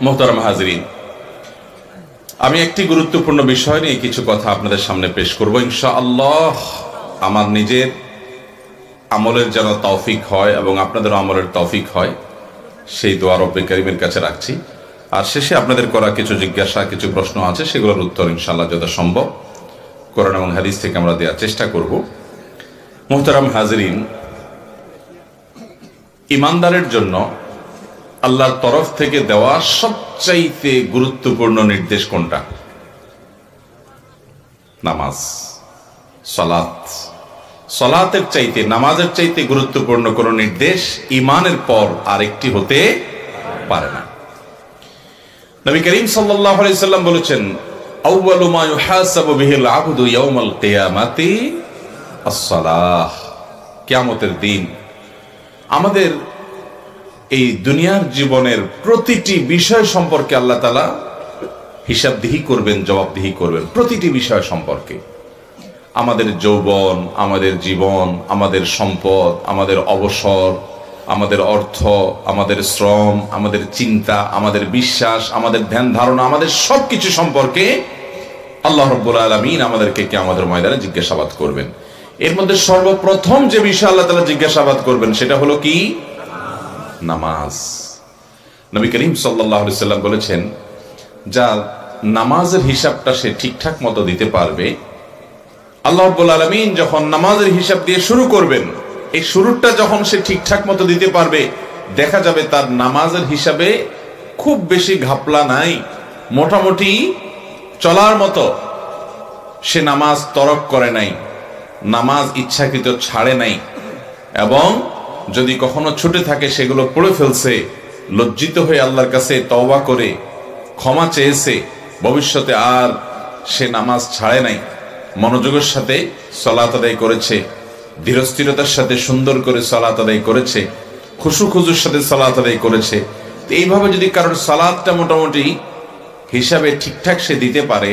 মোহতারাম হাজরিন, আমি একটি গুরুত্বপূর্ণ বিষয় নিয়ে কিছু কথা আপনাদের সামনে পেশ করব ইনশাআল্লাহ। আমার নিজের আমলের যেন তৌফিক হয় এবং আপনাদের আমলের তৌফিক হয়, সেই দোয়া রব্বে কারীমের কাছে রাখছি। আর শেষে আপনাদের করা কিছু জিজ্ঞাসা, কিছু প্রশ্ন আছে, সেগুলোর উত্তর ইনশাআল্লাহ যথাসম্ভব কোরআন এবং হাদিস থেকে আমরা দেওয়ার চেষ্টা করব। মোহতারাম হাজরিন, ইমানদারের জন্য আল্লাহর তরফ থেকে দেওয়া সবচাইতে গুরুত্বপূর্ণ নির্দেশ কোনটা? নামাজ, সালাত। সালাতের চাইতে, নামাজের চাইতে গুরুত্বপূর্ণ কোন নির্দেশ ঈমানের পর আরেকটি হতে পারে না। নবী করিম সাল্লাল্লাহু আলাইহি সাল্লাম বলেছেন, আউয়ালু মা ইউহাসাবু বিহিল আবদু ইয়াউমাল কিয়ামাতি আস-সালাহ। কিয়ামতের দিন আমাদের এই দুনিয়ার জীবনের প্রতিটি বিষয় সম্পর্কে আল্লাহ তাআলা হিসাবদিহি করবেন, জবাবদিহি করবেন। প্রতিটি বিষয় সম্পর্কে, আমাদের যৌবন, আমাদের জীবন, আমাদের সম্পদ, আমাদের অবসর, আমাদের অর্থ, আমাদের শ্রম, আমাদের চিন্তা, আমাদের বিশ্বাস, আমাদের ধ্যান ধারণা, আমাদের সবকিছু সম্পর্কে আল্লাহ রাব্বুল আলামিন আমাদেরকে কিয়ামতের ময়দানে জিজ্ঞাসাবাদ করবেন। এর মধ্যে সর্বপ্রথম যে বিষয় আল্লাহ তাআলা জিজ্ঞাসাবাদ করবেন সেটা হলো কি? নামাজ। নবী করিম সাল্লাল্লাহু আলাইহি সাল্লাম বলেছেন, যার নামাজের হিসাবটা সে ঠিকঠাক মতো দিতে পারবে, আল্লাহ রাব্বুল আলামিন যখন নামাজের হিসাব দিয়ে শুরু করবেন, এই শুরুটা যখন সে ঠিকঠাক মতো দিতে পারবে, দেখা যাবে তার নামাজের হিসাবে খুব বেশি ঘাপলা নাই, মোটামুটি চলার মতো। সে নামাজ তরক করে নাই, নামাজ ইচ্ছাকৃত ছাড়ে নাই, এবং যদি কখনো ছুটে থাকে সেগুলো পড়ে ফেলছে, লজ্জিত হয়ে আল্লাহর কাছে তওবা করে ক্ষমা চেয়েছে, ভবিষ্যতে আর সে নামাজ ছাড়ে নাই, মনোযোগের সাথে সালাত আদায় করেছে, ধীরস্থিরতার সাথে সুন্দর করে সালাত আদায় করেছে, খুশু খুজুর সাথে সালাত আদায় করেছে। তো এইভাবে যদি কারোর সালাতটা মোটামুটি হিসাবে ঠিকঠাক সে দিতে পারে,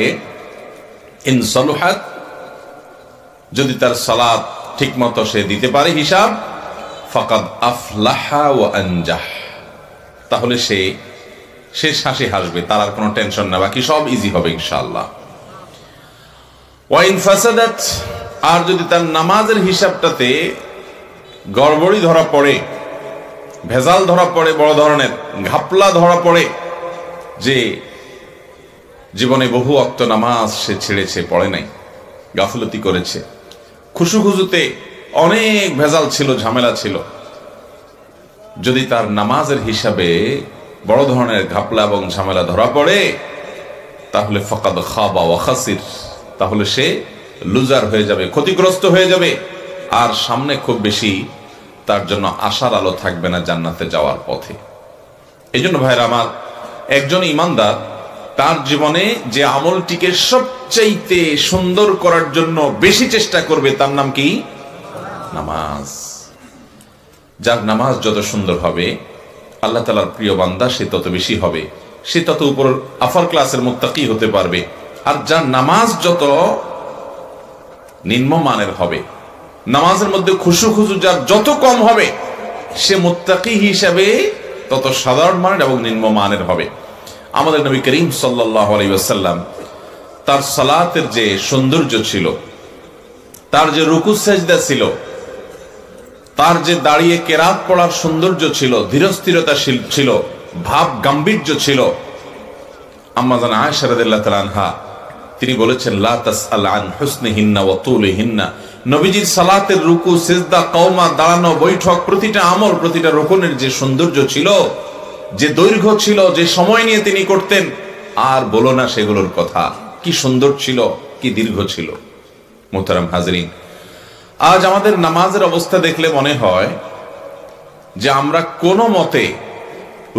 ইন সালুহাত, যদি তার সালাত ঠিক মতো সে দিতে পারে হিসাব, ফাকাদ আফলাহা ওয়া আনজাহ, তাহলে সে হাসি হাসবে, তার আর কোনো টেনশন না, বাকি সব ইজি হবে ইনশাআল্লাহ। ওয়া ইন ফাসাদাত, আর যদি তার নামাজের হিসাবটাতে গড়বড়ি ধরা পড়ে, ভেজাল ধরা পড়ে, বড় ধরনের ঘাপলা ধরা পড়ে, যে জীবনে বহু ওয়াক্ত নামাজ সে ছেড়েছে, পড়ে নাই, গাফলতি করেছে, খুশু খুজুতে অনেক ভেজাল ছিল, ঝামেলা ছিল, যদি তার নামাজের হিসাবে বড় ধরনের ঘাপলা এবং ঝামেলা ধরা পড়ে, তাহলে ফাকাদ খাবা ওয়া খাসির, তাহলে সে লুজার হয়ে যাবে, ক্ষতিগ্রস্ত হয়ে যাবে, আর সামনে খুব বেশি তার জন্য আশার আলো থাকবে না জান্নাতে যাওয়ার পথে। এই জন্য ভাইরা আমার, একজন ইমানদার তার জীবনে যে আমলটিকে সবচাইতে সুন্দর করার জন্য বেশি চেষ্টা করবে, তার নাম কি? নামাজ। যার নামাজ যত সুন্দর হবে, আল্লাহ তাআলার প্রিয় বান্দা সে তত বেশি হবে, সে তত উপর আফার ক্লাসের মুত্তাকি হতে পারবে। আর যার নামাজ যত নিম্নমানের হবে, নামাজের মধ্যে খুশু খুশু যার যত কম হবে, সে মুত্তাকি হিসাবে তত সাধারণ মানের এবং নিম্নমানের হবে। আমাদের নবী করিম সাল্লাল্লাহু আলাইহি ওয়াসাল্লাম তার সালাতের যে সৌন্দর্য ছিল, তার যে রুকু সেজদা ছিল, তার যে দাঁড়িয়ে কেরাত পড়ার সৌন্দর্য ছিল, ধীরস্থিরতা ছিল, ভাব গাম্ভীর্য ছিল, আম্মা জান আয়েশা রাদিয়াল্লাহু তাআলা আনহা তিনি বলেছেন, লা তাসআল আন হুসনিহিন্না ওয়া তুলিহিন্না। নবীজির সালাতের রুকু, সিজদা, কওমা, দাঁড়ানো, বৈঠক, প্রতিটা আমল, প্রতিটা রুকুনের যে সৌন্দর্য ছিল, যে দৈর্ঘ্য ছিল, যে সময় নিয়ে তিনি করতেন, আর বলো না সেগুলোর কথা, কি সুন্দর ছিল, কি দীর্ঘ ছিল। মুহতারাম হাজরিন, আজ আমাদের নামাজের অবস্থা দেখলে মনে হয় যে আমরা কোনো মতে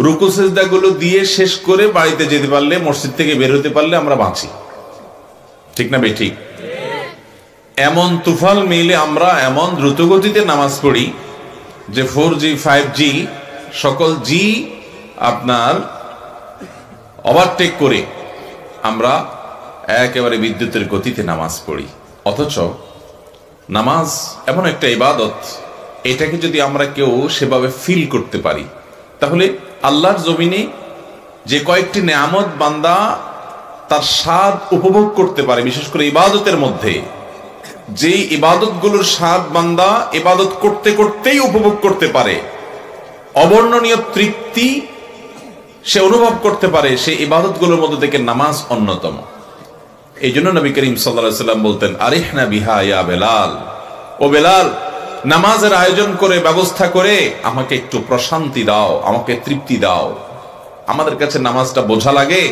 রুকু সিজদাগুলো দিয়ে শেষ করে বাড়িতে যেতে পারলে, মসজিদ থেকে বের হতে পারলে আমরা বাঁচি। ঠিক না বেঠিক? এমন তুফাল মিলে আমরা এমন দ্রুতগতিতে নামাজ পড়ি যে 4G 5G সকল জি আপনার ওভারটেক করে আমরা একেবারে বিদ্যুতের গতিতে নামাজ পড়ি। অথচ নামাজ এমন একটা ইবাদত, এটাকে যদি আমরা কেউ সেভাবে ফিল করতে পারি, তাহলে আল্লাহর জমিনে যে কয়েকটি নেয়ামত বান্দা তার স্বাদ উপভোগ করতে পারে, বিশেষ করে ইবাদতের মধ্যে যেই ইবাদতগুলোর স্বাদ বান্দা ইবাদত করতে করতেই উপভোগ করতে পারে, অবর্ণনীয় তৃপ্তি সে অনুভব করতে পারে, সেই ইবাদতগুলোর মধ্যে থেকে নামাজ অন্যতম। এই জন্য নবী করিম সাল্লাল্লাহু আলাইহি ওয়াসাল্লাম বলতেন, আরিহনা বিহা ইয়া বেলাল, ও বেলাল, নামাজের আয়োজন করে ব্যবস্থা করে আমাকে একটু প্রশান্তি দাও, আমাকে তৃপ্তি দাও। আমাদের কাছে নামাজটা বোঝা লাগে,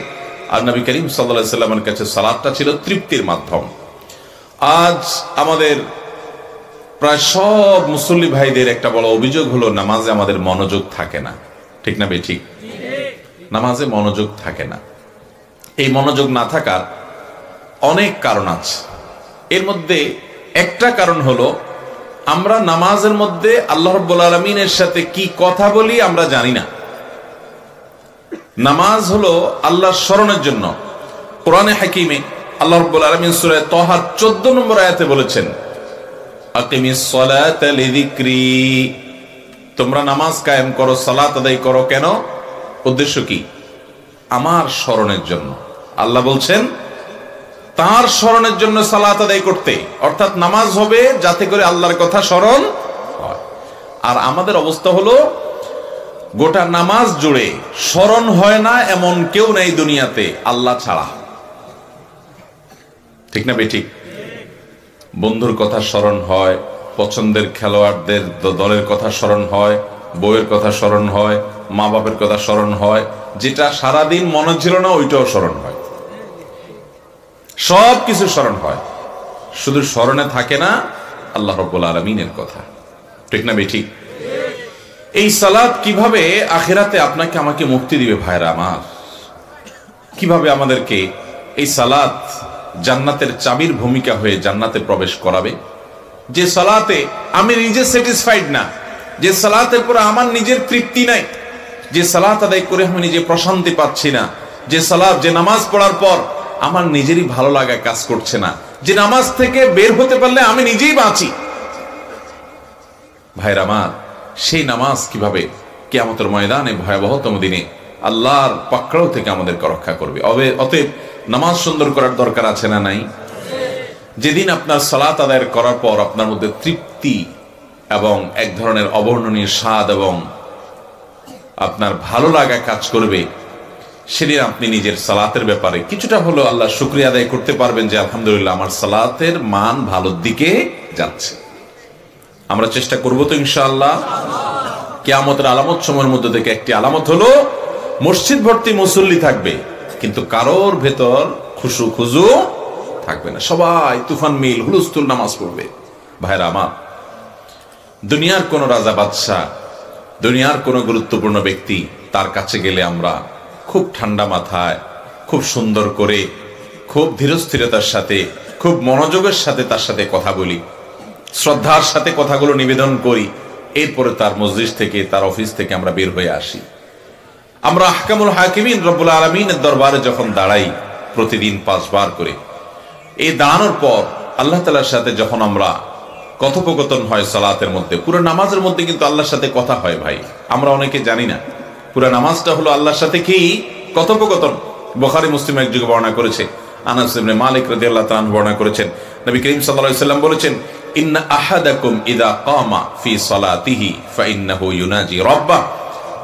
আর নবী করিম সাল্লাল্লাহু আলাইহি ওয়াসাল্লামের কাছে সালাতটা ছিল তৃপ্তির মাধ্যম। আজ আমাদের প্রায় সব মুসল্লি ভাইদের একটা বড় অভিযোগ হলো, নামাজে আমাদের মনোযোগ থাকে না। ঠিক না বে ঠিক? নামাজে মনোযোগ থাকে না। এই মনোযোগ না থাকার অনেক কারণ আছে। এর মধ্যে একটা কারণ হলো, আমরা নামাজের মধ্যে আল্লাহ রাব্বুল আলামিনের সাথে কি কথা বলি আমরা জানি না। নামাজ হলো আল্লাহর স্মরণের জন্য। কোরআনে হাকিমে আল্লাহ রাব্বুল আলামিন সূরা তাহার 14 নম্বর আয়াতে বলেছেন, আকিমিস সালাতা লিযিকরি, তোমরা নামাজ কায়েম করো, সালাত আদায় করো। কেন? উদ্দেশ্য কি? আমার স্মরণের জন্য। আল্লাহ বলছেন তার স্মরণের জন্য সালাত আদায় করতে, অর্থাৎ নামাজ হবে যাতে করে আল্লাহর কথা স্মরণ হয়। আর আমাদের অবস্থা হলো, গোটা নামাজ জুড়ে স্মরণ হয় না এমন কেউ নেই দুনিয়াতে আল্লাহ ছাড়া। ঠিক না বেঠিক? বন্ধুর কথা স্মরণ হয়, পছন্দের খেলোয়াড়দের দলের কথা স্মরণ হয়, বউয়ের কথা স্মরণ হয়, মা বাপের কথা স্মরণ হয়, যেটা সারাদিন মনে ছিল না ওইটাও স্মরণ হয়, সব কিছু স্মরণ হয়, শুধু স্মরণে থাকে না আল্লাহ রাব্বুল আলামিনের কথা। ঠিক না বেঠিক? এই সালাত কিভাবে আখিরাতে আপনাকে আমাকে মুক্তি দিবে ভাইরা আমার? কিভাবে আমাদেরকে এই সালাত জান্নাতের চাবির ভূমিকা হয়ে জান্নাতে প্রবেশ করাবে? যে সালাতে আমি নিজে স্যাটিসফাইড না, যে সালাতের পর আমার নিজের তৃপ্তি নাই, যে সালাত আদায় করে আমি নিজে প্রশান্তি পাচ্ছি না, যে সালাত, যে নামাজ পড়ার পর আমার নিজেরই ভালো লাগা কাজ করছে না, যে নামাজ থেকে বের হতে পারলে আমি নিজেই বাঁচি। ভাইরা আমার, সেই নামাজ কিভাবে কিয়ামতের ময়দানে ভয়াবহতম দিনে আল্লাহর পাকড়াও থেকে আমাদেরকে রক্ষা করবে? অতএব নামাজ সুন্দর করার দরকার আছে না নাই? যেদিন আপনার সালাত আদায় করার পর আপনার মধ্যে তৃপ্তি এবং এক ধরনের অবর্ণনীয় স্বাদ এবং আপনার ভালো লাগা কাজ করবে, সেদিন আপনি নিজের সালাতের ব্যাপারে কিছুটা হলো আল্লাহ শুকরিয়া আদায় করতে পারবেন যে আলহামদুলিল্লাহ আমার সালাতের মান ভালোর দিকে যাচ্ছে। আমরা চেষ্টা করব তো ইনশাআল্লাহ। কিয়ামতের আলামত সময়ের মধ্যে থেকে একটি আলামত হলো, মসজিদ ভর্তি মুসল্লি থাকবে কিন্তু কারোর ভেতর খুশু খুজু থাকবে না, সবাই তুফান মিল হুলস্থুল নামাজ পড়বে। ভাইরা আমার, দুনিয়ার কোন রাজা বাদশাহ, দুনিয়ার কোন গুরুত্বপূর্ণ ব্যক্তি, তার কাছে গেলে আমরা খুব ঠান্ডা মাথায়, খুব সুন্দর করে, খুব ধীরস্থিরতার সাথে, খুব মনোযোগের সাথে তার সাথে কথা বলি, শ্রদ্ধার সাথে কথাগুলো নিবেদন করি, এরপরে তার মজলিস থেকে, তার অফিস থেকে আমরা বের হয়ে আসি। আমরা আহকামুল হাকিমিন রব্বুল আলামিনের দরবারে যখন দাঁড়াই প্রতিদিন 5 বার করে, এই দাঁড়ানোর পর আল্লাহ তাআলার সাথে যখন আমরা কথোপকথন হয় সালাতের মধ্যে, পুরো নামাজের মধ্যে কিন্তু আল্লাহর সাথে কথা হয় ভাই, আমরা অনেকে জানি না। পুরো নামাজটা হলো আল্লাহর সাথে কি কথোপকথন। বুখারী মুসলিম এক যুগে বর্ণনা করেছে, আনাস ইবনে মালিক রাদিয়াল্লাহু তাআলা বর্ণনা করেছেন, নবী করিম সাল্লাল্লাহু আলাইহি ওয়াসাল্লাম বলেছেন, ইন্না আহাদাকুম ইযা কামা ফি সালাতিহি ফাইন্নাহু ইউনাজি রাব্বাহ,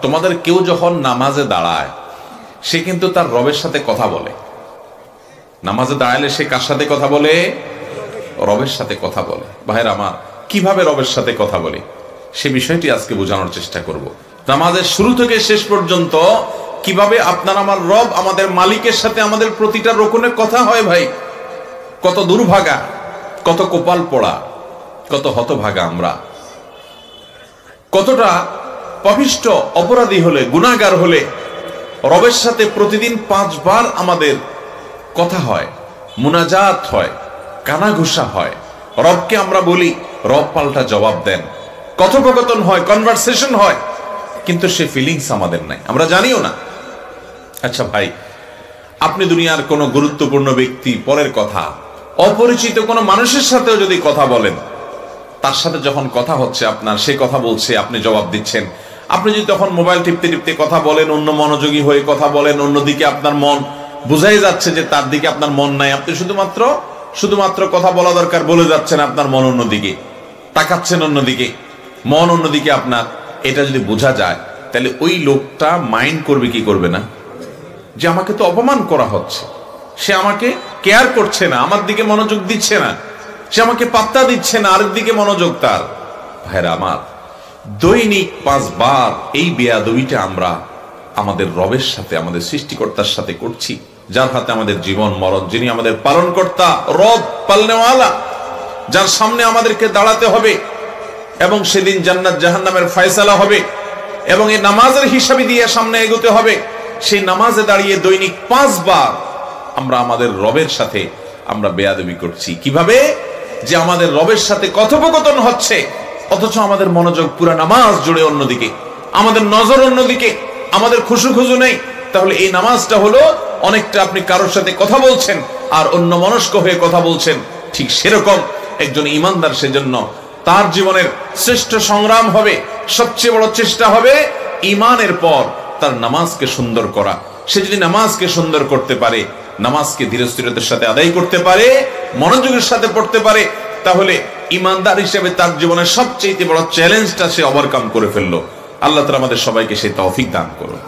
তোমাদের কেউ যখন নামাজে দাঁড়ায় সে কিন্তু তার রবের সাথে কথা বলে। নামাজে দাঁড়ালে সে কার সাথে কথা বলে? রবের সাথে কথা বলে। ভাইরা আমার, কিভাবে রবের সাথে কথা বলে সে বিষয়টি আজকে বোঝানোর চেষ্টা করব। নামাজের শুরু থেকে শেষ পর্যন্ত কিভাবে আপনার আমার রব, আমাদের মালিকের সাথে আমাদের প্রতিটা রকমে কথা হয় ভাই। কত দুর্ভাগা, কত কপাল পোড়া, কত হতভাগা আমরা, কতটা পাপিষ্ঠ অপরাধী হলে, গুনাহগার হলে রবের সাথে প্রতিদিন 5 বার আমাদের কথা হয়, মুনাজাত হয়, কানাঘুষা হয়, রবকে আমরা বলি, রব পাল্টা জবাব দেন, কথোপকথন হয়, কনভারসেশন হয়, কিন্তু সে ফিলিংস আমাদের নাই, আমরা জানিও না। আচ্ছা ভাই, আপনি দুনিয়ার কোন গুরুত্বপূর্ণ ব্যক্তি, পরের কথা, অপরিচিত কোন মানুষের সাথেও যদি কথা বলেন, তার সাথে যখন কথা হচ্ছে আপনার, সে কথা বলছে, আপনি জবাব দিচ্ছেন, আপনি যদি তখন মোবাইল টিপতে টিপতে কথা বলেন, অন্য মনোযোগী হয়ে কথা বলেন, অন্যদিকে আপনার মন, বোঝাই যাচ্ছে যে তার দিকে আপনার মন নাই, আপনি শুধুমাত্র কথা বলা দরকার বলে যাচ্ছেন, আপনার মন অন্যদিকে, তাকাচ্ছেন অন্যদিকে, মন অন্যদিকে আপনার, এটা যদি বোঝা যায় তাহলে ওই লোকটা মাইন্ড করবে কি করবে না, যে আমাকে তো অপমান করা হচ্ছে, সে আমাকে কেয়ার করছে না, আমার দিকে মনোযোগ দিচ্ছে না, সে আমাকে পাত্তা দিচ্ছে না, আরেক দিকে মনোযোগ তার। ভাইরা আমার, দৈনিক 5 বার এই বেয়াদবিটা আমরা আমাদের রবের সাথে, আমাদের সৃষ্টিকর্তার সাথে করছি, যার হাতে আমাদের জীবন মরণ, যিনি আমাদের পালনকর্তা, রব পালনেওয়ালা, যার সামনে আমাদেরকে দাঁড়াতে হবে এবং সেদিন জান্নাত জাহান্নামের ফয়সালা হবে এবং এই নামাজের হিসাবে দিয়ে সামনে এগোতে হবে। সেই নামাজে দাঁড়িয়ে দৈনিক 5 বার আমরা আমাদের রবের সাথে আমরা বেয়াদবি করছি। কিভাবে? যে আমাদের রবের সাথে কথোপকথন হচ্ছে, অথচ আমাদের মনোযোগ পুরা নামাজ জুড়ে অন্যদিকে, আমাদের নজর অন্যদিকে, আমাদের খুশু নেই। তাহলে এই নামাজটা হলো অনেকটা আপনি কারোর সাথে কথা বলছেন আর অন্য মনস্ক হয়ে কথা বলছেন। ঠিক সেরকম একজন ইমানদার, সেজন্য তার জীবনের শ্রেষ্ঠ সংগ্রাম হবে, সবচেয়ে বড় চেষ্টা হবে ঈমানের পর তার নামাজকে সুন্দর করা। সে যদি নামাজকে সুন্দর করতে পারে, নামাজকে ধীরস্থিরতার সাথে আদায় করতে পারে, মনোযোগের সাথে পড়তে পারে, তাহলে ইমানদার হিসেবে তার জীবনের সবচেয়ে বড় চ্যালেঞ্জটা সে ওভারকাম করে ফেললো। আল্লাহ তাআলা আমাদের সবাইকে সেই তৌফিক দান করুন।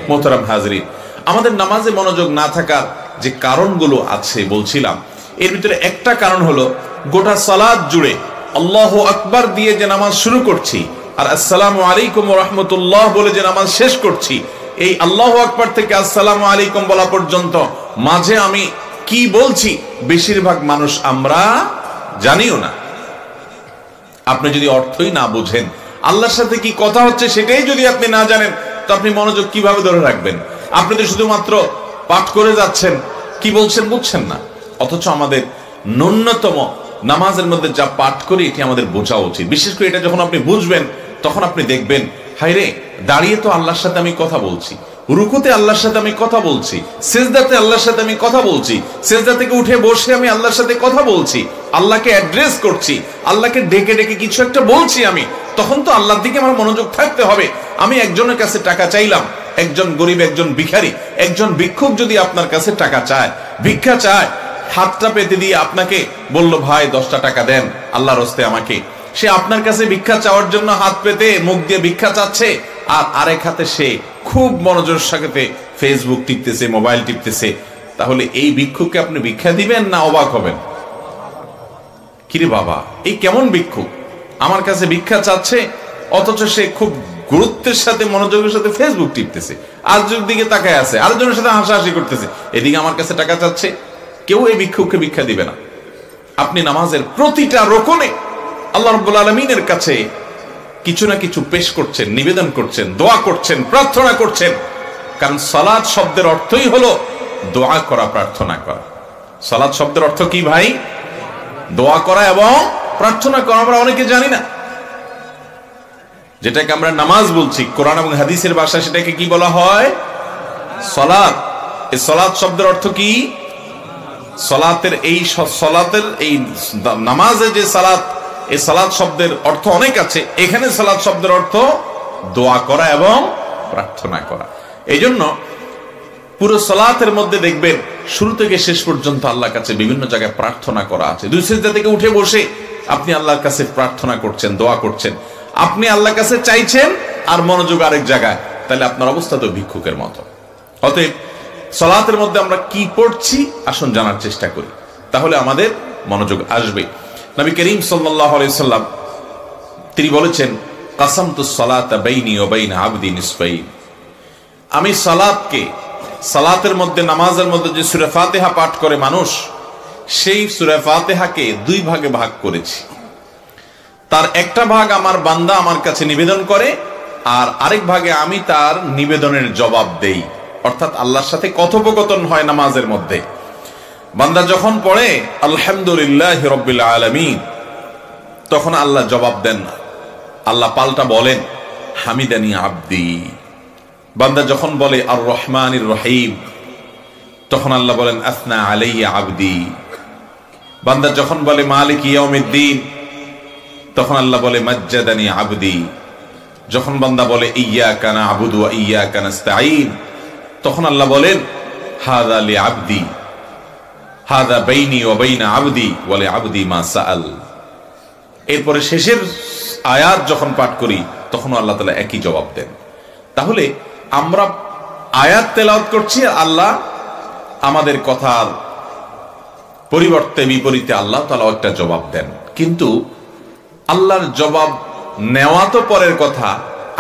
মোহতারাম হাজরিন, আমাদের নামাজে মনোযোগ না থাকার যে কারণগুলো আছে বলছিলাম, এর ভিতরে একটা কারণ হলো গোটা সালাত জুড়ে আল্লাহু আকবার দিয়ে যে নামাজ শুরু করছি আর আসসালামু আলাইকুম ওয়া রাহমাতুল্লাহ বলে যে নামাজ শেষ করছি, এই আল্লাহু আকবার থেকে আসসালামু আলাইকুম বলা পর্যন্ত মাঝে আমি কি বলছি বেশিরভাগ মানুষ আমরা জানিও না। আপনি যদি অর্থই না বুঝেন, আল্লাহর সাথে কি কথা হচ্ছে সেটাই যদি আপনি না জানেন, তো আপনি মনোযোগ কিভাবে ধরে রাখবেন? আপনি তো শুধুমাত্র পাঠ করে যাচ্ছেন, কি বলছেন বুঝছেন না। অথচ আমাদের ন্যূনতম নামাজের মধ্যে যা পাঠ করি এটি আমাদের বোঝা উচিত। বিশেষ করে এটা যখন আপনি বুঝবেন, তখন আপনি দেখবেন, হায়রে, দাঁড়িয়ে তো আল্লাহর সাথে আমি কথা বলছি, রুকুতে আল্লাহর সাথে আমি কথা বলছি, সিজদাতে আল্লাহর সাথে আমি কথা বলছি, সিজদা থেকে উঠে বসে আমি আল্লাহর সাথে কথা বলছি, আল্লাহকে অ্যাড্রেস করছি, আল্লাহকে ডেকে ডেকে কিছু একটা বলছি আমি, তখন তো আল্লাহর দিকে আমার মনোযোগ থাকতে হবে। আমি একজনের কাছে টাকা চাইলাম, একজন গরিব, একজন ভিখারি, একজন ভিক্ষুক যদি আপনার কাছে টাকা চায়, ভিক্ষা চায়, হাতটা পেতে দিয়ে আপনাকে বলল, ভাই 10টা টাকা দেন আল্লাহর হস্তে আমাকে, সে আপনার কাছে ভিক্ষা চাওয়ার জন্য হাত পেতে মুখ দিয়ে ভিক্ষা চাচ্ছে, আর আরেক হাতে সে খুব মনোযোগের সাথে ফেসবুক টিপতেছে, মোবাইল টিপতেছে, তাহলে এই ভিক্ষুককে আপনি ভিক্ষা দিবেন না অবাক হবেন? কিরে বাবা, এই কেমন ভিক্ষুক, আমার কাছে ভিক্ষা চাচ্ছে, অথচ সে খুব গুরুত্বের সাথে মনোযোগের সাথে ফেসবুক টিপতেছে, আরেকজনের দিকে তাকায় আছে, আরেকজনের সাথে হাসাহাসি করতেছে, এদিকে আমার কাছে টাকা চাচ্ছে। কেউ এই ভিক্ষুককে ভিক্ষা দিবে না। আপনি নামাজের প্রতিটা রোকনে আল্লাহ রাব্বুল আলামিনের কাছে কিছু না কিছু পেশ করছেন, নিবেদন করছেন, দোয়া করছেন, প্রার্থনা করছেন। কারণ সালাত শব্দের অর্থই হলো দোয়া করা, প্রার্থনা করা। সালাত শব্দের অর্থ কি ভাই? দোয়া করা এবং প্রার্থনা করা। আমরা অনেকে জানি না, যেটাকে আমরা নামাজ বলছি, কোরআন এবং হাদিসের ভাষায় সেটাকে কি বলা হয়? সালাত। এই সালাত শব্দের অর্থ কি? সালাতের এই নামাজে যে সালাত, এই সালাত শব্দের অর্থ অনেক আছে। এখানে সালাত শব্দের অর্থ দোয়া করা এবং প্রার্থনা করা। এই জন্য পুরো সালাতের মধ্যে দেখবেন শুরু থেকে শেষ পর্যন্ত আল্লাহর কাছে বিভিন্ন জায়গায় প্রার্থনা করা আছে। দুই সিজদা থেকে উঠে বসে আপনি আল্লাহর কাছে প্রার্থনা করছেন, দোয়া করছেন, আপনি আল্লাহর কাছে চাইছেন আর মনোযোগ আরেক জায়গায়, তাহলে আপনার অবস্থা তো ভিক্ষুকের মতো। অতএব সালাতের মধ্যে আমরা কি পড়ছি আসুন জানার চেষ্টা করি, তাহলে আমাদের মনোযোগ আসবে। নবী করিম সাল্লাল্লাহু আলাইহি সাল্লাম তিনি বলেছেন, কাসামতুস সালাতা বাইনি ওয়া বাইনা আবদি নিসফাইন, আমি সালাতের মধ্যে, নামাজের মধ্যে যে সূরা ফাতিহা পাঠ করে মানুষ, সেই সূরা ফাতিহাকে 2 ভাগে ভাগ করেছি। তার একটা ভাগ আমার বান্দা আমার কাছে নিবেদন করে, আর আরেক ভাগে আমি তার নিবেদনের জবাব দেই। অর্থাৎ আল্লাহর সাথে কথোপকথন হয় নামাজের মধ্যে। বান্দা যখন পড়ে আলহামদুলিল্লাহি রাব্বিল আলামিন, তখন আল্লাহ জবাব দেন না, আল্লাহ পাল্টা বলেন হামিদানি আব্দি। বান্দা যখন বলে আর রহমানির রহিম, তখন আল্লাহ বলেন আসনা আলাইয়া আব্দি। বান্দা যখন বলে মালিক ইয়াউমিদ্দিন, তখন আল্লাহ বলে মাজ্জাদানি আব্দি। যখন বান্দা বলে ইয়্যাকা না'বুদু ওয়া ইয়্যাকা নাস্তাঈন, তখন আল্লাহ বলেন হাযা লিআবদি, হাযা বাইনি ওয়া বাইনা আবদি ওয়া লিআবদি মা সাআল। এরপরে শেষের আয়াত যখন পাঠ করি তখন আল্লাহ তাআলা একই জবাব দেন। তাহলে আমরা আয়াত তেলাওয়াত করছি, আল্লাহ আমাদের কথার পরিবর্তে বিপরীতে আল্লাহ তাআলা একটা জবাব দেন। কিন্তু আল্লাহর জবাব নেওয়া তো পরের কথা,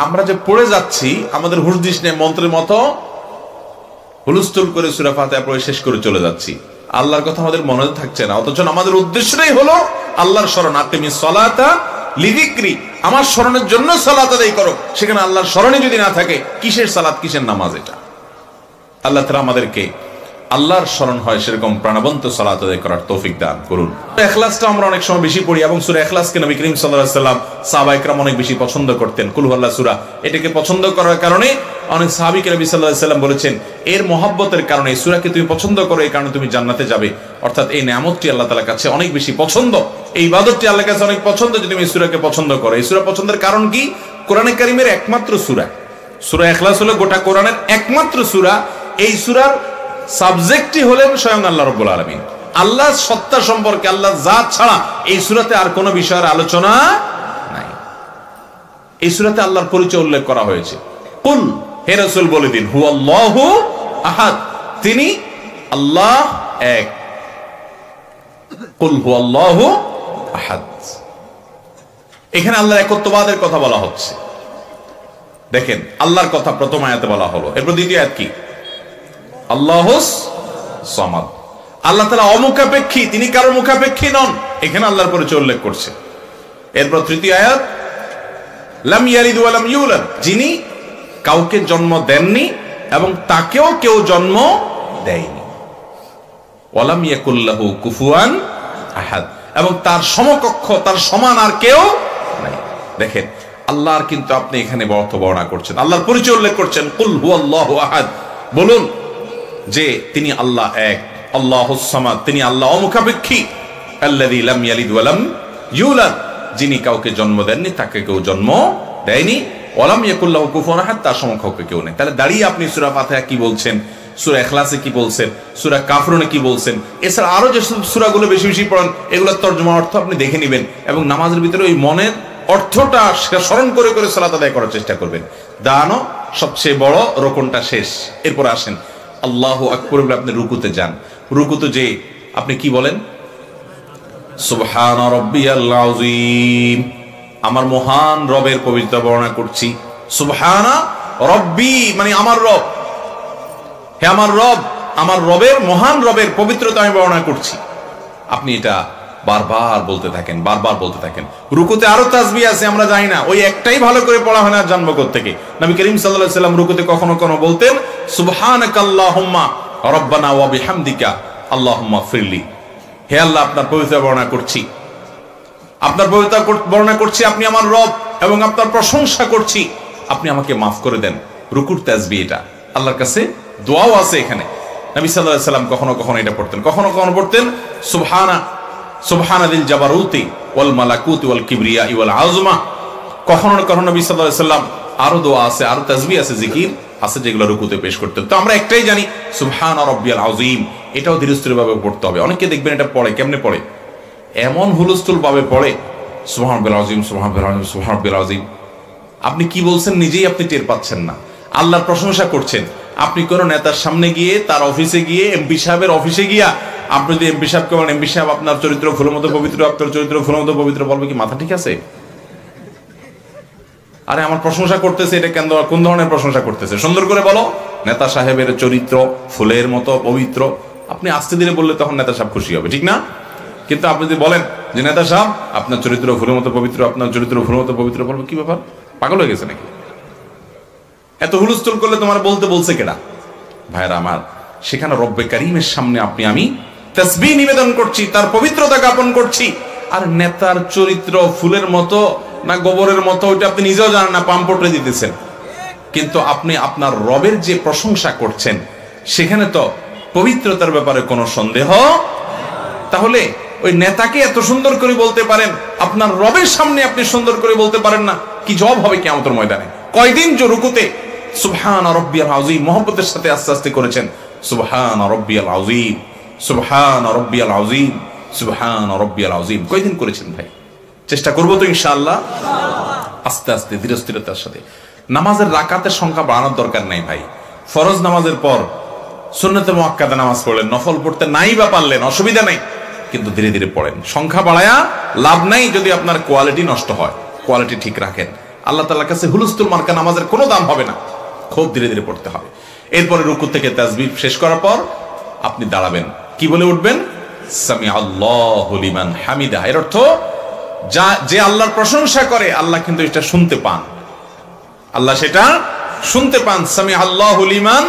আমরা যে পড়ে যাচ্ছি আমাদের হুজদিস নেই, মন্ত্রের মতো হুলস্থুল করে সূরা ফাতিহা পড়ে শেষ করে চলে যাচ্ছি, আল্লাহর কথা আমাদের মনে থাকছে না। অথচ আমাদের উদ্দেশ্যটাই হলো আল্লাহর স্মরণ। আকিমিস সালাতা লিযিকরি, আমার স্মরণের জন্য সালাত আদায় করো। সেখানে আল্লাহর স্মরণে যদি না থাকে কিসের সালাত, কিসের নামাজ? এটা আল্লাহ তাআলা আমাদেরকে আল্লাহর স্মরণ হয় সেরকম প্রাণবন্ত সালাত আদায় করার তৌফিক দান করুন। ইখলাসটা আমরা অনেক সময় বেশি পড়ি, এবং সূরা ইখলাসকে নবী করিম সাল্লাল্লাহু আলাইহি ওয়াসাল্লাম, সাহাবায়ে কেরাম অনেক বেশি পছন্দ করতেন। কুল হুয়াল্লাহ সূরা, এটাকে পছন্দ করার কারণে অনেক সাহাবীকে নবী সাল্লাল্লাহু আলাইহি ওয়াসাল্লাম বলেছেন, এর মহব্বতের কারণে এই সূরাকে তুমি পছন্দ করো, এই কারণে তুমি জান্নাতে যাবে। অর্থাৎ এই নিয়ামতটি আল্লাহ তাআলার কাছে অনেক বেশি পছন্দ, এই ইবাদতটি আল্লাহর কাছে অনেক পছন্দ যে তুমি এই সূরাকে পছন্দ করো। এই সূরা পছন্দের কারণ কি? কোরআনে কারীমের একমাত্র সূরা, সূরা ইখলাস হলো গোটা কোরআনের একমাত্র সূরা। এই সূরার সাবজেক্টই হলেন স্বয়ং আল্লাহ রাব্বুল আলামিন। আল্লাহর সত্তা সম্পর্কে, আল্লাহর জাত ছাড়া এই সূরাতে আর কোনো বিষয়ের আলোচনা নাই। এই সূরাতে আল্লাহর পরিচয় উল্লেখ করা হয়েছে। কুল, হে রাসূল বলে দিন, হুয়াল্লাহু আহাদ, তিনি আল্লাহ এক। কুল হুয়াল্লাহু আহাদ, এখানে আল্লাহর একত্ববাদের কথা বলা হচ্ছে। দেখেন, আল্লাহর কথা প্রথম আয়াতে বলা হলো, এরপর দ্বিতীয় আয়াত কি? আল্লাহুস সামাদ, আল্লাহ তাআলা অমুখাপেক্ষী, তিনি কারো মুখাপেক্ষী নন, এখানে আল্লাহর পরিচয় উল্লেখ করছে। এরপর তৃতীয় আয়াত লাম ইয়ালিদ ওয়া লাম ইউলাদ, যিনি কাউকে জন্ম দেননি এবং তাকেও কেউ জন্ম দেয়নি। ওয়া লাম ইয়াকুল লাহু কুফুয়ান আহাদ, এবং তার সমকক্ষ, তার সমান আর কেউ নাই। দেখেন, আল্লাহর কিন্তু আপনি এখানে অর্থ বর্ণনা করছেন, আল্লাহর পরিচয় উল্লেখ করছেন। কুল হুয়াল্লাহু আহাদ, বলুন যে তিনি আল্লাহ এক, আল্লাহুস সামাদ, তিনি আল্লাহ অমুখাপেক্ষী। আল্লাযী লাম ইয়ালিদ ওয়া লাম ইউলাদ, যিনি কাউকে জন্ম দেননি, তাকে কেউ জন্ম দেয়নি। ওয়া লাম ইয়াকুল লাহু কুফুয়ান আহাদ, তার সমকক্ষ কেউ নেই। তাহলে দাঁড়িয়ে আপনি সূরা ফাতিহা কি বলছেন, সূরা ইখলাসে কি বলছেন, সূরা কাফরুনে কি বলছেন, এছাড়া আরো যে সূরাগুলো বেশি বেশি পড়েন এগুলোর তরজমা অর্থ আপনি দেখে নেবেন, এবং নামাজের ভিতরে ওই মনের অর্থটা স্মরণ করে করে সালাত আদায় করার চেষ্টা করবেন। দানো সবচেয়ে বড়, রোকনটা শেষ। এরপর আসেন আল্লাহু আকবার বলে আপনি রুকুতে যান। রুকুতে যে আপনি কি বলেন? সুবহানা রাব্বিয়াল আযীম, আমার মহান রবের পবিত্রতা বর্ণনা করছি। সুবহানা রব্বি মানে আমার রব, হে আমার রব, আমার রবের, মহান রবের পবিত্রতা আমি বর্ণনা করছি। আপনি এটা বারবার বলতে থাকেন, বারবার বলতে থাকেন। রুকুতে আরো তাসবিহ আছে, আমরা জানি না, ওই একটাই ভালো করে পড়া হয় না, জানবো কোত্থেকে। নবী করিম সাল্লাল্লাহু আলাইহি ওয়াসাল্লাম রুকুতে কখনো কখনো বলতেন সুবহানাকাল্লাহুম্মা রাব্বানা ওয়া বিহামদিকা আল্লাহুম্মা ফিরলি, হে আল্লাহ আপনার পবিত্রতা বর্ণনা করছি, আপনার পবিত্রতা বর্ণনা করছি, আপনি আমার রব, এবং আপনার প্রশংসা করছি, আপনি আমাকে মাফ করে দেন। রুকুর তাসবিহ এটা, আল্লাহর কাছে দোয়াও আছে এখানে। নবী সাল্লাল্লাহু আলাইহি ওয়াসাল্লাম কখনো কখনো এটা পড়তেন, কখনো কখনো পড়তেন সুবহানাদিল জাবারুতি ওয়াল মালাকুতি ওয়াল কিবরিয়া ওয়াল আযমা। কখনো কখনো নবী সাল্লাল্লাহু আলাইহি ওয়াসাল্লাম আরো দোয়া আছে, আরো তাসবিহ আছে, জিকির আছে, যেগুলো রুকুতে পেশ করতেন। তো আমরা একটাই জানি সুবহানা রাব্বিয়াল আযীম, এটাও ধীরস্থির ভাবে পড়তে হবে। অনেকে দেখবেন এটা পড়ে, কেমনে পড়ে? এমন হুলস্থুল ভাবে পড়ে, সুবহান রাব্বিয়াল আযীম, সুবহান রাব্বিয়াল আযীম, সুবহান রাব্বিয়াল আযীম। আপনি কি বলছেন নিজেই আপনি টের পাচ্ছেন না। আল্লাহর প্রশংসা করছেন, আপনি কোন নেতার সামনে গিয়ে, তার অফিসে গিয়ে, এমপি সাহেবের অফিসে গিয়া আপনি যদি এমপি সাহেবকে বলেন, এমপি সাহেব আপনার চরিত্র ফুলের মতো পবিত্র, আপনার চরিত্র ফুলের মতো পবিত্র, বলবে কি মাথা ঠিক আছে? আরে আমার প্রশংসা করতেছে, এটা কেন, কোন ধরনের প্রশংসা করতেছে? সুন্দর করে বলো, নেতা সাহেবের চরিত্র ফুলের মতো পবিত্র। আপনি আস্তে ধীরে বললে তখন নেতা সাহেব খুশি হবে, ঠিক না? কিন্তু আপনি যদি বলেন যে নেতা সাহেব আপনার চরিত্র ফুলের মতো পবিত্র, আপনার চরিত্র ফুলের মতো পবিত্র, বলবে কি ব্যাপার, পাগল হয়ে গেছে নাকি? এত হুলস্থুল করলে তোমার বলতে বলছে কেডা? ভাইরা আমার, সেখানে রব্বে কারীমের সামনে আপনি আমি তাসবিহ নিবেদন করছি, তার পবিত্রতা জ্ঞাপন করছি। আর নেতার চরিত্র ফুলের মতো না গোবরের মতো, ওইটা আপনি নিজেও জানেন না, পাম্পটে দিতেছেন। কিন্তু আপনি আপনার রবের যে প্রশংসা করছেন, সেখানে তো পবিত্রতার ব্যাপারে কোনো সন্দেহ। তাহলে ওই নেতাকে এত সুন্দর করে বলতে পারেন, আপনার রবের সামনে আপনি সুন্দর করে বলতে পারেন না, কি জবাব হবে কিয়ামতের ময়দানে? কয়দিন যে রুকুতে সুবহান রাব্বিয়াল আযীম মুহাব্বতের সাথে আস্তে আস্তে করেছেন, সুবহান রাব্বিয়াল আযীম, সুবহান রাব্বিয়াল আযীম, সুবহান রাব্বিয়াল আযীম, কয়দিন করেছেন ভাই? চেষ্টা করব তো ইনশাআল্লাহ, আস্তে আস্তে ধীরে স্থিরতার সাথে। নামাজের রাকাতের সংখ্যা বাড়ানোর দরকার নাই ভাই। ফরজ নামাজের পর সুন্নতে মুআক্কাদা নামাজ পড়লেন, নফল পড়তে নাই বা পারলেন, অসুবিধা নাই, কিন্তু ধীরে ধীরে পড়েন। সংখ্যা বাড়ায়া লাভ নাই যদি আপনার কোয়ালিটি নষ্ট হয়। কোয়ালিটি ঠিক রাখেন, আল্লাহ তাআলার কাছে হুলুস্তুল মার্কা নামাজের কোনো দাম হবে না। খুব ধীরে ধীরে পড়তে হবে। এরপরে রুকু থেকে তাসবিহ শেষ করার পর আপনি দাঁড়াবেন, কি বলে উঠবেন? সামি আল্লাহু লিমান হামিদা। এর অর্থ যে আল্লাহর প্রশংসা করে আল্লাহ কিন্তু এটা শুনতে পান, আল্লাহ সেটা শুনতে পান। সামি আল্লাহু লিমান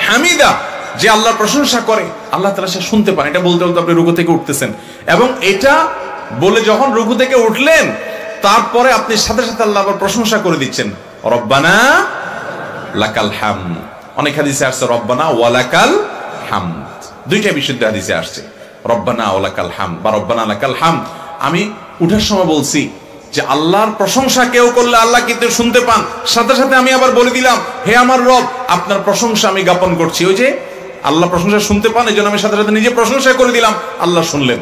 হামিদা, যে আল্লাহর প্রশংসা করে আল্লাহ তাআলা সে শুনতে পান। এটা বলতে বলতে আপনি রুকু থেকে উঠতেছেন, এবং এটা বলে যখন রুকু থেকে উঠলেন তারপরে আপনি সাথে সাথে আল্লাহর প্রশংসা করে দিচ্ছেন, রব্বানা লাকাল হামদ। অনেক হাদিসে আসছে রব্বানা ওয়া লাকাল হামদ, দুইটা বিশুদ্ধ হাদিসে আসছে রব্বানা ওয়া লাকাল হামদ বা রব্বানা লাকাল হামদ। আমি উঠার সময় বলছি যে আল্লাহর প্রশংসা কেউ করলে আল্লাহ কিন্তু শুনতে পান। সাথে সাথে আমি আবার বলে দিলাম, হে আমার রব, আপনার প্রশংসা আমি জ্ঞাপন করছি। ওই যে আল্লাহ প্রশংসা শুনতে পান, এই জন্য আমি সাথে সাথে নিজে প্রশংসা করে দিলাম, আল্লাহ শুনলেন।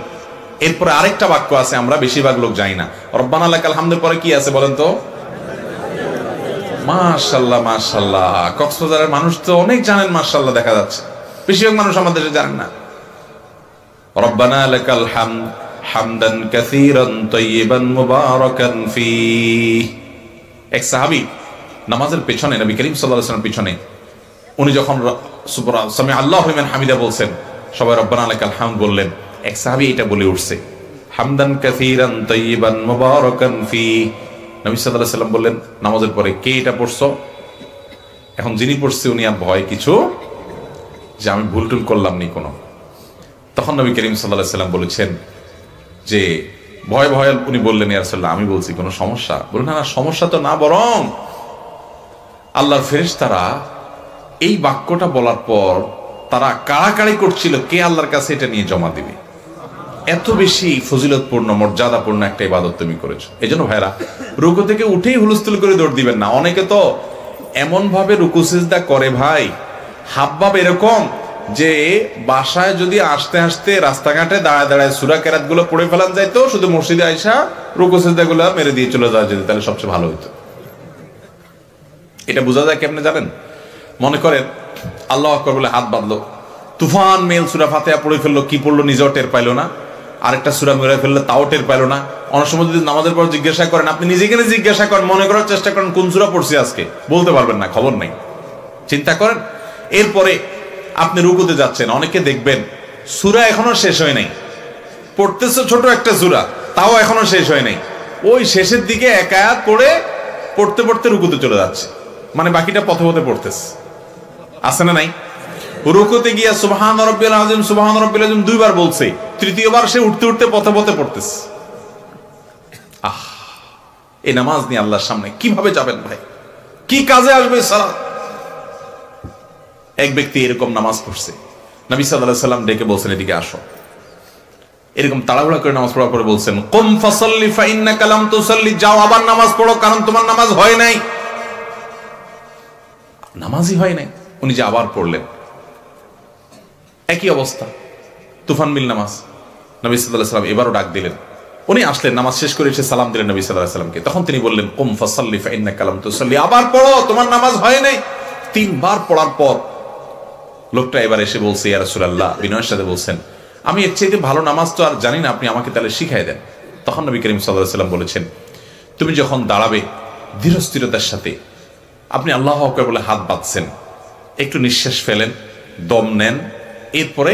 এরপরে আরেকটা বাক্য আছে, আমরা বেশিরভাগ লোক জানি না। রব্বানা লাকাল হামদের পরে কি আছে বলেন তো? মাশাআল্লাহ মাশাআল্লাহ। কক্সবাজারের মানুষ তো অনেক জানেন মাশাআল্লাহ, দেখা যাচ্ছে বেশিরভাগ মানুষ আমাদের দেশে জানেন না। রব্বানা লাকাল হামদ হামদান কাসীরান তাইয়িবান মুবারাকান ফীহ। এক সাহাবী নামাজের পেছনে, নবী করিম সাল্লাল্লাহু আলাইহি ওয়াসাল্লাম পেছনে, উনি যখন সামি আল্লাহু লিমান হামিদা বলছেন, সবাই রব্বানা লাকাল হামদ বললেন। এক সাহাবী এটা বলে উঠছে, হামদান কাসীরান তাইয়িবান মুবারাকান ফীহ। নবী সাল্লাল্লাহু আলাইহি ওয়াসাল্লাম বললেন নামাজের পরে, কে এটা পড়ছো? এখন যিনি পড়ছে উনি আর ভয় কিছু যে আমি ভুল টুল করলাম নি কোনো। তখন নবী করিম সাল্লাল্লাহু আলাইহি ওয়াসাল্লাম বলেছেন যে ভয় ভয় উনি বললেন, ইয়া রাসূলুল্লাহ আমি বলছি কোনো সমস্যা? বললেন না, সমস্যা তো না, বরং আল্লাহর ফেরেশতারা এই বাক্যটা বলার পর তারা কাড়াকাড়ি করছিল কে আল্লাহর কাছে এটা নিয়ে জমা দিবে। এত বেশি ফজিলতপূর্ণ মর্যাদাপূর্ণ একটা ইবাদত তুমি করেছো। এই জন্য ভাইরা, রুকু থেকে উঠেই হুলস্থুল করে দৌড় দিবেন না। অনেকে তো এমন ভাবে রুকু সিজদা করে ভাই, হাবভাব এরকম যে বাসায় যদি আসতে আসতে রাস্তাঘাটে দাঁড়ায় দাঁড়ায় সূরা কেরাত গুলো পড়ে ফেলান যাইতো, শুধু মসজিদে আইসা রুকু সিজদা গুলো মেরে দিয়ে চলে যাওয়া যেত, তাহলে সবচেয়ে ভালো হইতো। এটা বোঝা যায় কেমনে জানেন? মনে করেন আল্লাহু আকবার বলে হাত বাঁধলো, তুফান মেল সূরা ফাতিহা পড়ে ফেললো, কি পড়লো নিজেও টের পাইলো না, আরেকটা সূরা মেরে ফেললো তাও টের পাইলো না। অনেক সময় যদি নামাজের পর জিজ্ঞাসা করেন, আপনি নিজেকে জিজ্ঞাসা করেন, মনে করার চেষ্টা করেন কোন সূরা পড়ছি আজকে, বলতে পারবেন না, খবর নাই। চিন্তা করেন, এরপরে আপনি রুকুতে যাচ্ছেন, অনেকে দেখবেন সূরা এখনো শেষ হয় নাই, পড়তেছে ছোট একটা সূরা, তাও এখনো শেষ হয় নাই, ওই শেষের দিকে এক আয়াত পড়ে পড়তে পড়তে রুকুতে চলে যাচ্ছে, মানে বাকিটা পথে পথে পড়তেছে। আছে না নাই? রুকুতে গিয়া সুবহান রাব্বিয়াল আযীম সুবহান রাব্বিয়াল আযীম দুইবার বলছে, তৃতীয়বার সে উঠতে উঠতে পথে পথে পড়তেছে। এই নামাজ নিয়ে আল্লাহর সামনে কিভাবে যাবেন ভাই? কি কাজে আসবে সালাত? এক ব্যক্তি এরকম নামাজ পড়ছে, নবী সাল্লাল্লাহু আলাইহি ওয়াসাল্লাম ডেকে বলছেন এদিকে আসো। এরকম তাড়াহুড়া করে নামাজ পড়ার পরে বলছেন, কুম ফাসাল্লি ফা ইন্নাকা লাম তুসাল্লি, যাও আবার নামাজ পড়ো, কারণ তোমার নামাজ হয় নাই। নামাজই হয় নাই, উনি যে আবার পড়লেন। একই অবস্থা, তুফান মিল নামাজ। নবী সাল্লাল্লাহু আলাইহি ওয়াসাল্লাম এবারও ডাক দিলেন, উনি আসলেন, নামাজ শেষ করে এসে সালাম দিলেন নবী সাল্লাল্লাহু আলাইহি ওয়াসাল্লামকে। তখন তিনি বললেন, কুম ফাসাল্লি ফা ইন্নাকা লাম তুসাল্লি, আবার পড়ো, তোমার নামাজ হয় নাই। তিনবার পড়ার পর লোকটা এবার এসে বলছে, ইয়া রাসূলুল্লাহ, বিনয়ের সাথে বলছেন, আমি এর চাইতে ভালো নামাজ তো আর জানি না, আপনি আমাকে তাহলে শিখাই দেন। তখন নবী করিম সাল্লাল্লাহু আলাইহি ওয়াসাল্লাম বলেছেন, তুমি যখন দাঁড়াবে ধীর স্থিরতার সাথে, আপনি আল্লাহু আকবার বলে হাত বাঁধছেন, একটু নিঃশ্বাস ফেলেন, দম নেন, এরপরে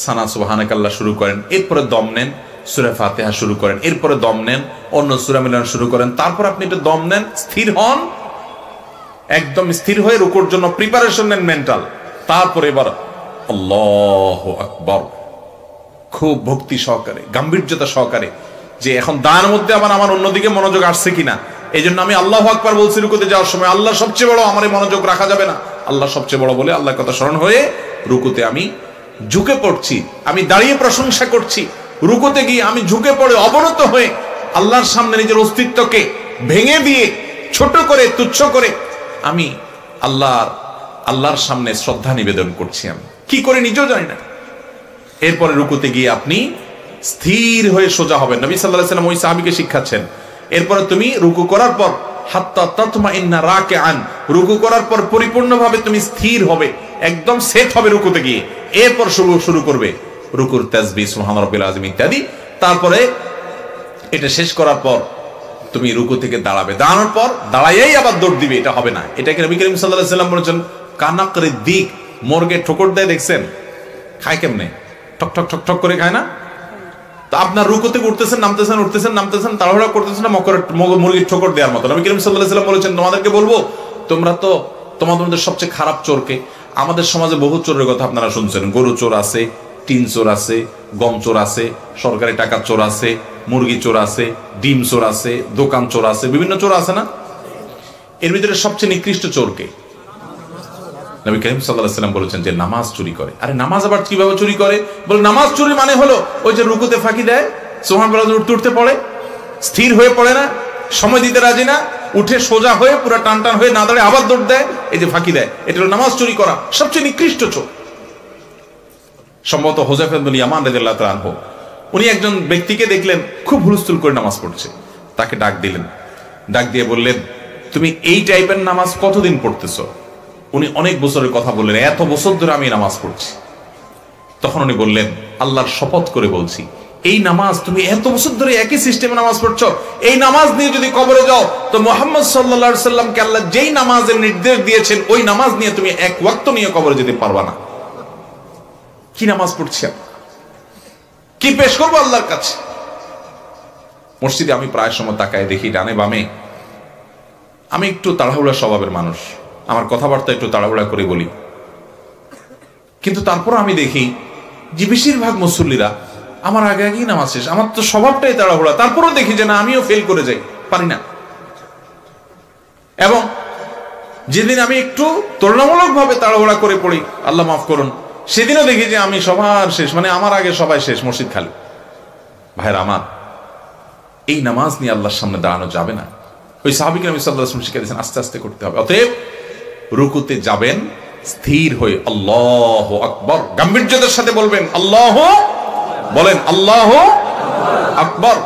সানা সুবহানাকাল্লাহ শুরু করেন, এরপরে দম নেন, সূরা ফাতিহা শুরু করেন, এরপরে দম নেন, অন্য সূরা মিলানো শুরু করেন, তারপর আপনি একটু দম নেন, স্থির হন, একদম স্থির হয়ে রুকুর জন্য প্রিপারেশন নেন মেন্টাল, তারপরে এবার আল্লাহু আকবার খুব ভক্তি সহকারে, গাম্ভীর্যতা সহকারে, যে এখন দাঁড়ানোর মধ্যে আবার আমার অন্যদিকে মনোযোগ আসছে কিনা, এই জন্য আমি আল্লাহু আকবার বলছি রুকুতে যাওয়ার সময়, আল্লাহ সবচেয়ে বড়, আমার এই মনোযোগ রাখা যাবে না, আল্লাহ সবচেয়ে বড় বলে আল্লাহর কথা স্মরণ হয়ে রুকুতে আমি ঝুঁকে পড়ছি, আমি দাঁড়িয়ে প্রশংসা করছি, রুকুতে গিয়ে আমি ঝুঁকে পড়ে অবনত হয়ে আল্লাহর সামনে নিজের অস্তিত্বকে ভেঙে দিয়ে ছোট করে তুচ্ছ করে আমি আল্লাহর সামনে শ্রদ্ধা নিবেদন করছি। আমি কি করে নিজেও জানি না। এরপরে রুকুতে গিয়ে আপনি স্থির হয়ে সোজা হবেন। নবী সাল্লাল্লাহু আলাইহি ওয়াসাল্লাম ওই সাহাবীকে শিখাচ্ছেন, এরপরে তুমি রুকু করার পর হাত্তা তাতমাইন্না রাকিআন, রুকু করার পর পরিপূর্ণভাবে তুমি স্থির হবে, একদম সেট হবে রুকুতে গিয়ে। এরপর শুরু করবে রুকুর তাসবিহ, সুবহান রাব্বিল আযীম ইত্যাদি। তারপরে এটা শেষ করার পর তুমি রুকু থেকে দাঁড়াবে, দাঁড়ানোর পর দাঁড়াইয়াই আবার দৌড় দিবে, এটা হবে না। এটাকে নবী করিম সাল্লাল্লাহু আলাইহি ওয়াসাল্লাম বলেছেন কানাকরিদ দিক, মুরগে ঠোকর দেয় দেখছেন, খায় কেমনে, ঠক ঠক ঠক ঠক করে খায় না? তো আপনার রুকু থেকে উঠতেছেন নামতেছেন, তাড়াহুড়া করতেছেন না, মুরগির ঠোকর দেওয়ার মতো। নবী করিম সাল্লাল্লাহু আলাইহি ওয়াসাল্লাম বলেছেন তোমাদেরকে বলবো, তোমরা তো তোমাদের সবচেয়ে খারাপ চোরকে, আমাদের সমাজে বহু চোরের কথা আপনারা শুনছেন, গরু চোর আছে, টিন চোর আছে, গম চোর আছে, সরকারি টাকার চোর আছে, মুরগি চোর আছে, ডিম চোর আছে, দোকান চোর আছে, বিভিন্ন চোর আছে না? এর ভিতরে সবচেয়ে নিকৃষ্ট চোরকে? নবী করিম সাল্লাল্লাহু আলাইহি ওয়াসাল্লাম বলেছেন যে নামাজ চুরি করে। আরে নামাজ আবার কিভাবে চুরি করে? বলে নামাজ চুরি মানে হলো ওই যে রুকুতে ফাঁকি দেয়, সুবহানাল্লাহ উঠতে পড়ে, স্থির হয়ে পড়ে না, সময় দিতে রাজি না, উঠে সোজা হয়ে পুরো টান হয়ে না দাঁড়িয়ে আবার দৌড় দেয়, এই যে ফাঁকি দেয়, এটা হলো নামাজ চুরি করা, সবচেয়ে নিকৃষ্ট চোর। সম্ভবত হুযায়ফা ইবনে ইয়ামান রাদিয়াল্লাহু তাআলা আনহু, উনি একজন ব্যক্তিকে দেখলেন খুব হুলস্থুল করে নামাজ পড়ছে, তাকে ডাক দিলেন, ডাক দিয়ে বললেন তুমি এই টাইপের নামাজ কতদিন পড়তেছো? উনি অনেক বছরের কথা বললেন, এত বছর ধরে আমি নামাজ পড়ছি। তখন উনি বললেন আল্লাহর শপথ করে বলছি, এই নামাজ তুমি এত বছর ধরে একই সিস্টেমে নামাজ পড়ছো, এই নামাজ নিয়ে যদি কবরে যাও তো মুহাম্মদ সাল্লাল্লাহু আলাইহি সাল্লামকে আল্লাহ যেই নামাজের নির্দেশ দিয়েছেন ওই নামাজ নিয়ে তুমি এক ওয়াক্ত নিয়ে কবরে যেতে পারবা না। কি নামাজ পড়ছি, কি পেশ করবো আল্লাহর কাছে? মসজিদে আমি প্রায় সময় তাকায় দেখি ডানে বামে, আমি একটু তাড়াহুড়া স্বভাবের মানুষ, আমার কথাবার্তা একটু তাড়াহুড়া করে বলি, কিন্তু তারপর আমি দেখি যে বেশিরভাগ মুসল্লিরা আমার আগে আগেই নামাজ শেষ। আমার তো স্বভাবটাই তাড়াহুড়া, তারপরও দেখি যে না আমিও ফেল করে যাই, পারি না। এবং যেদিন আমি একটু তুলনামূলক ভাবে তাড়াহুড়া করে পড়ি, আল্লাহ মাফ করুন, সেদিনও দেখি যে আমি সবার শেষ, মানে আমার আগে সবাই শেষ, মসজিদ খালি। ভাইরা আমার, এই নামাজ নিয়ে আল্লাহর সামনে দাঁড়ানো যাবে না। ওই সাহাবীকে নবী সাল্লাল্লাহু আলাইহি ওয়াসাল্লাম শিখিয়ে দিয়েছেন আস্তে আস্তে করতে হবে। অতএব রুকুতে যাবেন স্থির হয়ে আল্লাহু আকবার, গাম্ভীর্যতার সাথে বলবেন আল্লাহু, বলেন আল্লাহু আকবার,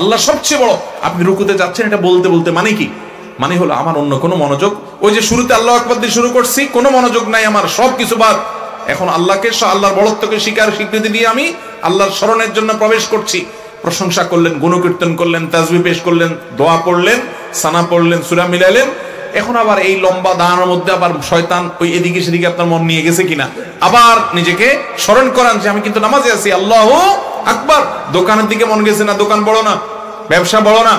আল্লাহ সবচেয়ে বড়। আপনি রুকুতে যাচ্ছেন এটা বলতে বলতে মানে কি? মানে হলো আমার অন্য কোনো মনোযোগ, ওই যে শুরুতে আল্লাহু আকবার দিয়ে শুরু করছি, কোনো মনোযোগ নাই আমার, সব কিছু বাদ। এখন আল্লাহকে, আল্লাহর বড়ত্বকে স্বীকৃতি দিয়ে আমি আল্লাহর স্মরণের জন্য প্রবেশ করছি। প্রশংসা করলেন, গুণকীর্তন করলেন, তাসবিহ পেশ করলেন, দোয়া পড়লেন, সানা পড়লেন, সূরা মিলাইলেন। এখন আবার এই লম্বা দাঁড়ানোর মধ্যে আবার শয়তান ওই এদিকে সেদিকে আপনার মন নিয়ে গেছে কিনা, আবার নিজেকে স্মরণ করান যে আমি কিন্তু নামাজে আছি, আল্লাহু আকবার। দোকানের দিকে মন গেছে না, দোকান বড় না, ব্যবসা বড় না,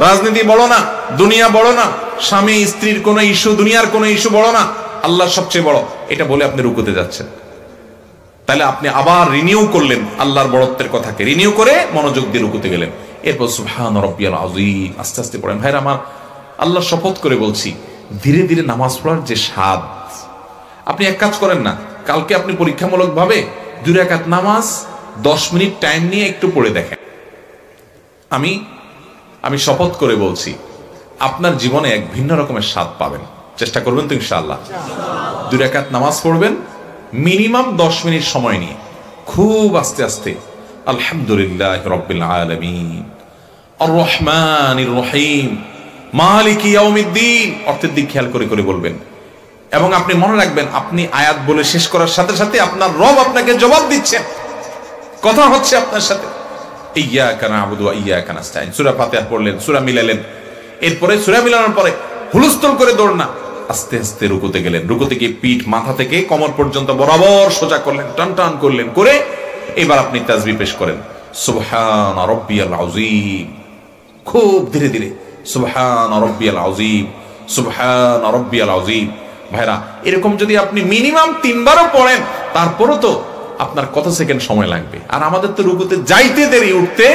রাজনীতি বড় না, দুনিয়া বড় না, স্বামী স্ত্রীর কোনো ইস্যু, দুনিয়ার কোনো ইস্যু বড় না, আল্লাহ সবচেয়ে বড়, এটা বলে আপনি রুকুতে যাচ্ছেন। তাহলে আপনি আবার রিনিউ করলেন আল্লাহর বড়ত্বের কথাকে, রিনিউ করে মনোযোগ দিয়ে রুকুতে গেলেন। এরপর সুবহান রাব্বিয়াল আযীম আস্তে আস্তে পড়েন। ভাইরা আমার, আল্লাহর শপথ করে বলছি, ধীরে ধীরে নামাজ পড়ার যে স্বাদ, আপনি এক কাজ করেন না, কালকে আপনি পরীক্ষামূলক ভাবে 2 রাকাত নামাজ 10 মিনিট টাইম নিয়ে একটু পড়ে দেখেন। আমি শপথ করে বলছি আপনার জীবনে এক ভিন্ন রকমের স্বাদ পাবেন। চেষ্টা করবেন তো ইনশাআল্লাহ? 2 রাকাত নামাজ পড়বেন মিনিমাম 10 মিনিট সময় নিয়ে, খুব আস্তে আস্তে আলহামদুলিল্লাহ রাব্বিল আলামিন আর রহমানির রহিম মালিকি ইয়াউমিদ্দিন, অর্থের দিক খেয়াল করে করে বলবেন। এবং আপনি মনে রাখবেন, আপনি আয়াত বলে শেষ করার সাথে সাথে আপনার রব আপনাকে জবাব দিচ্ছেন, কথা হচ্ছে আপনার সাথে। ইয়্যাকা না'বুদু ওয়া ইয়্যাকা নাস্তাইন, সূরা ফাতিহা পড়লেন, সূরা মিলালেন, এরপরে সূরা মিলানোর পরে হুলস্থুল করে দৌড় না, আস্তে আস্তে রুকুতে গেলেন, রুকুতে গিয়ে পিঠ মাথা থেকে কোমর পর্যন্ত বরাবর সোজা করলেন, টান টান করলেন, করে এবার আপনি তাসবিহ পেশ করেন সুবহান রাব্বিয়াল আযীম, খুব ধীরে ধীরে সুবহান রাব্বিয়াল আযীম, সুবহান রাব্বিয়াল আযীম। ভাইরা, এরকম যদি আপনি মিনিমাম 3 বারও পড়েন, তারপরও তো আপনার কত সেকেন্ড সময় লাগবে। আর আমাদের তো রুকুতে যাইতে দেরি, উঠতে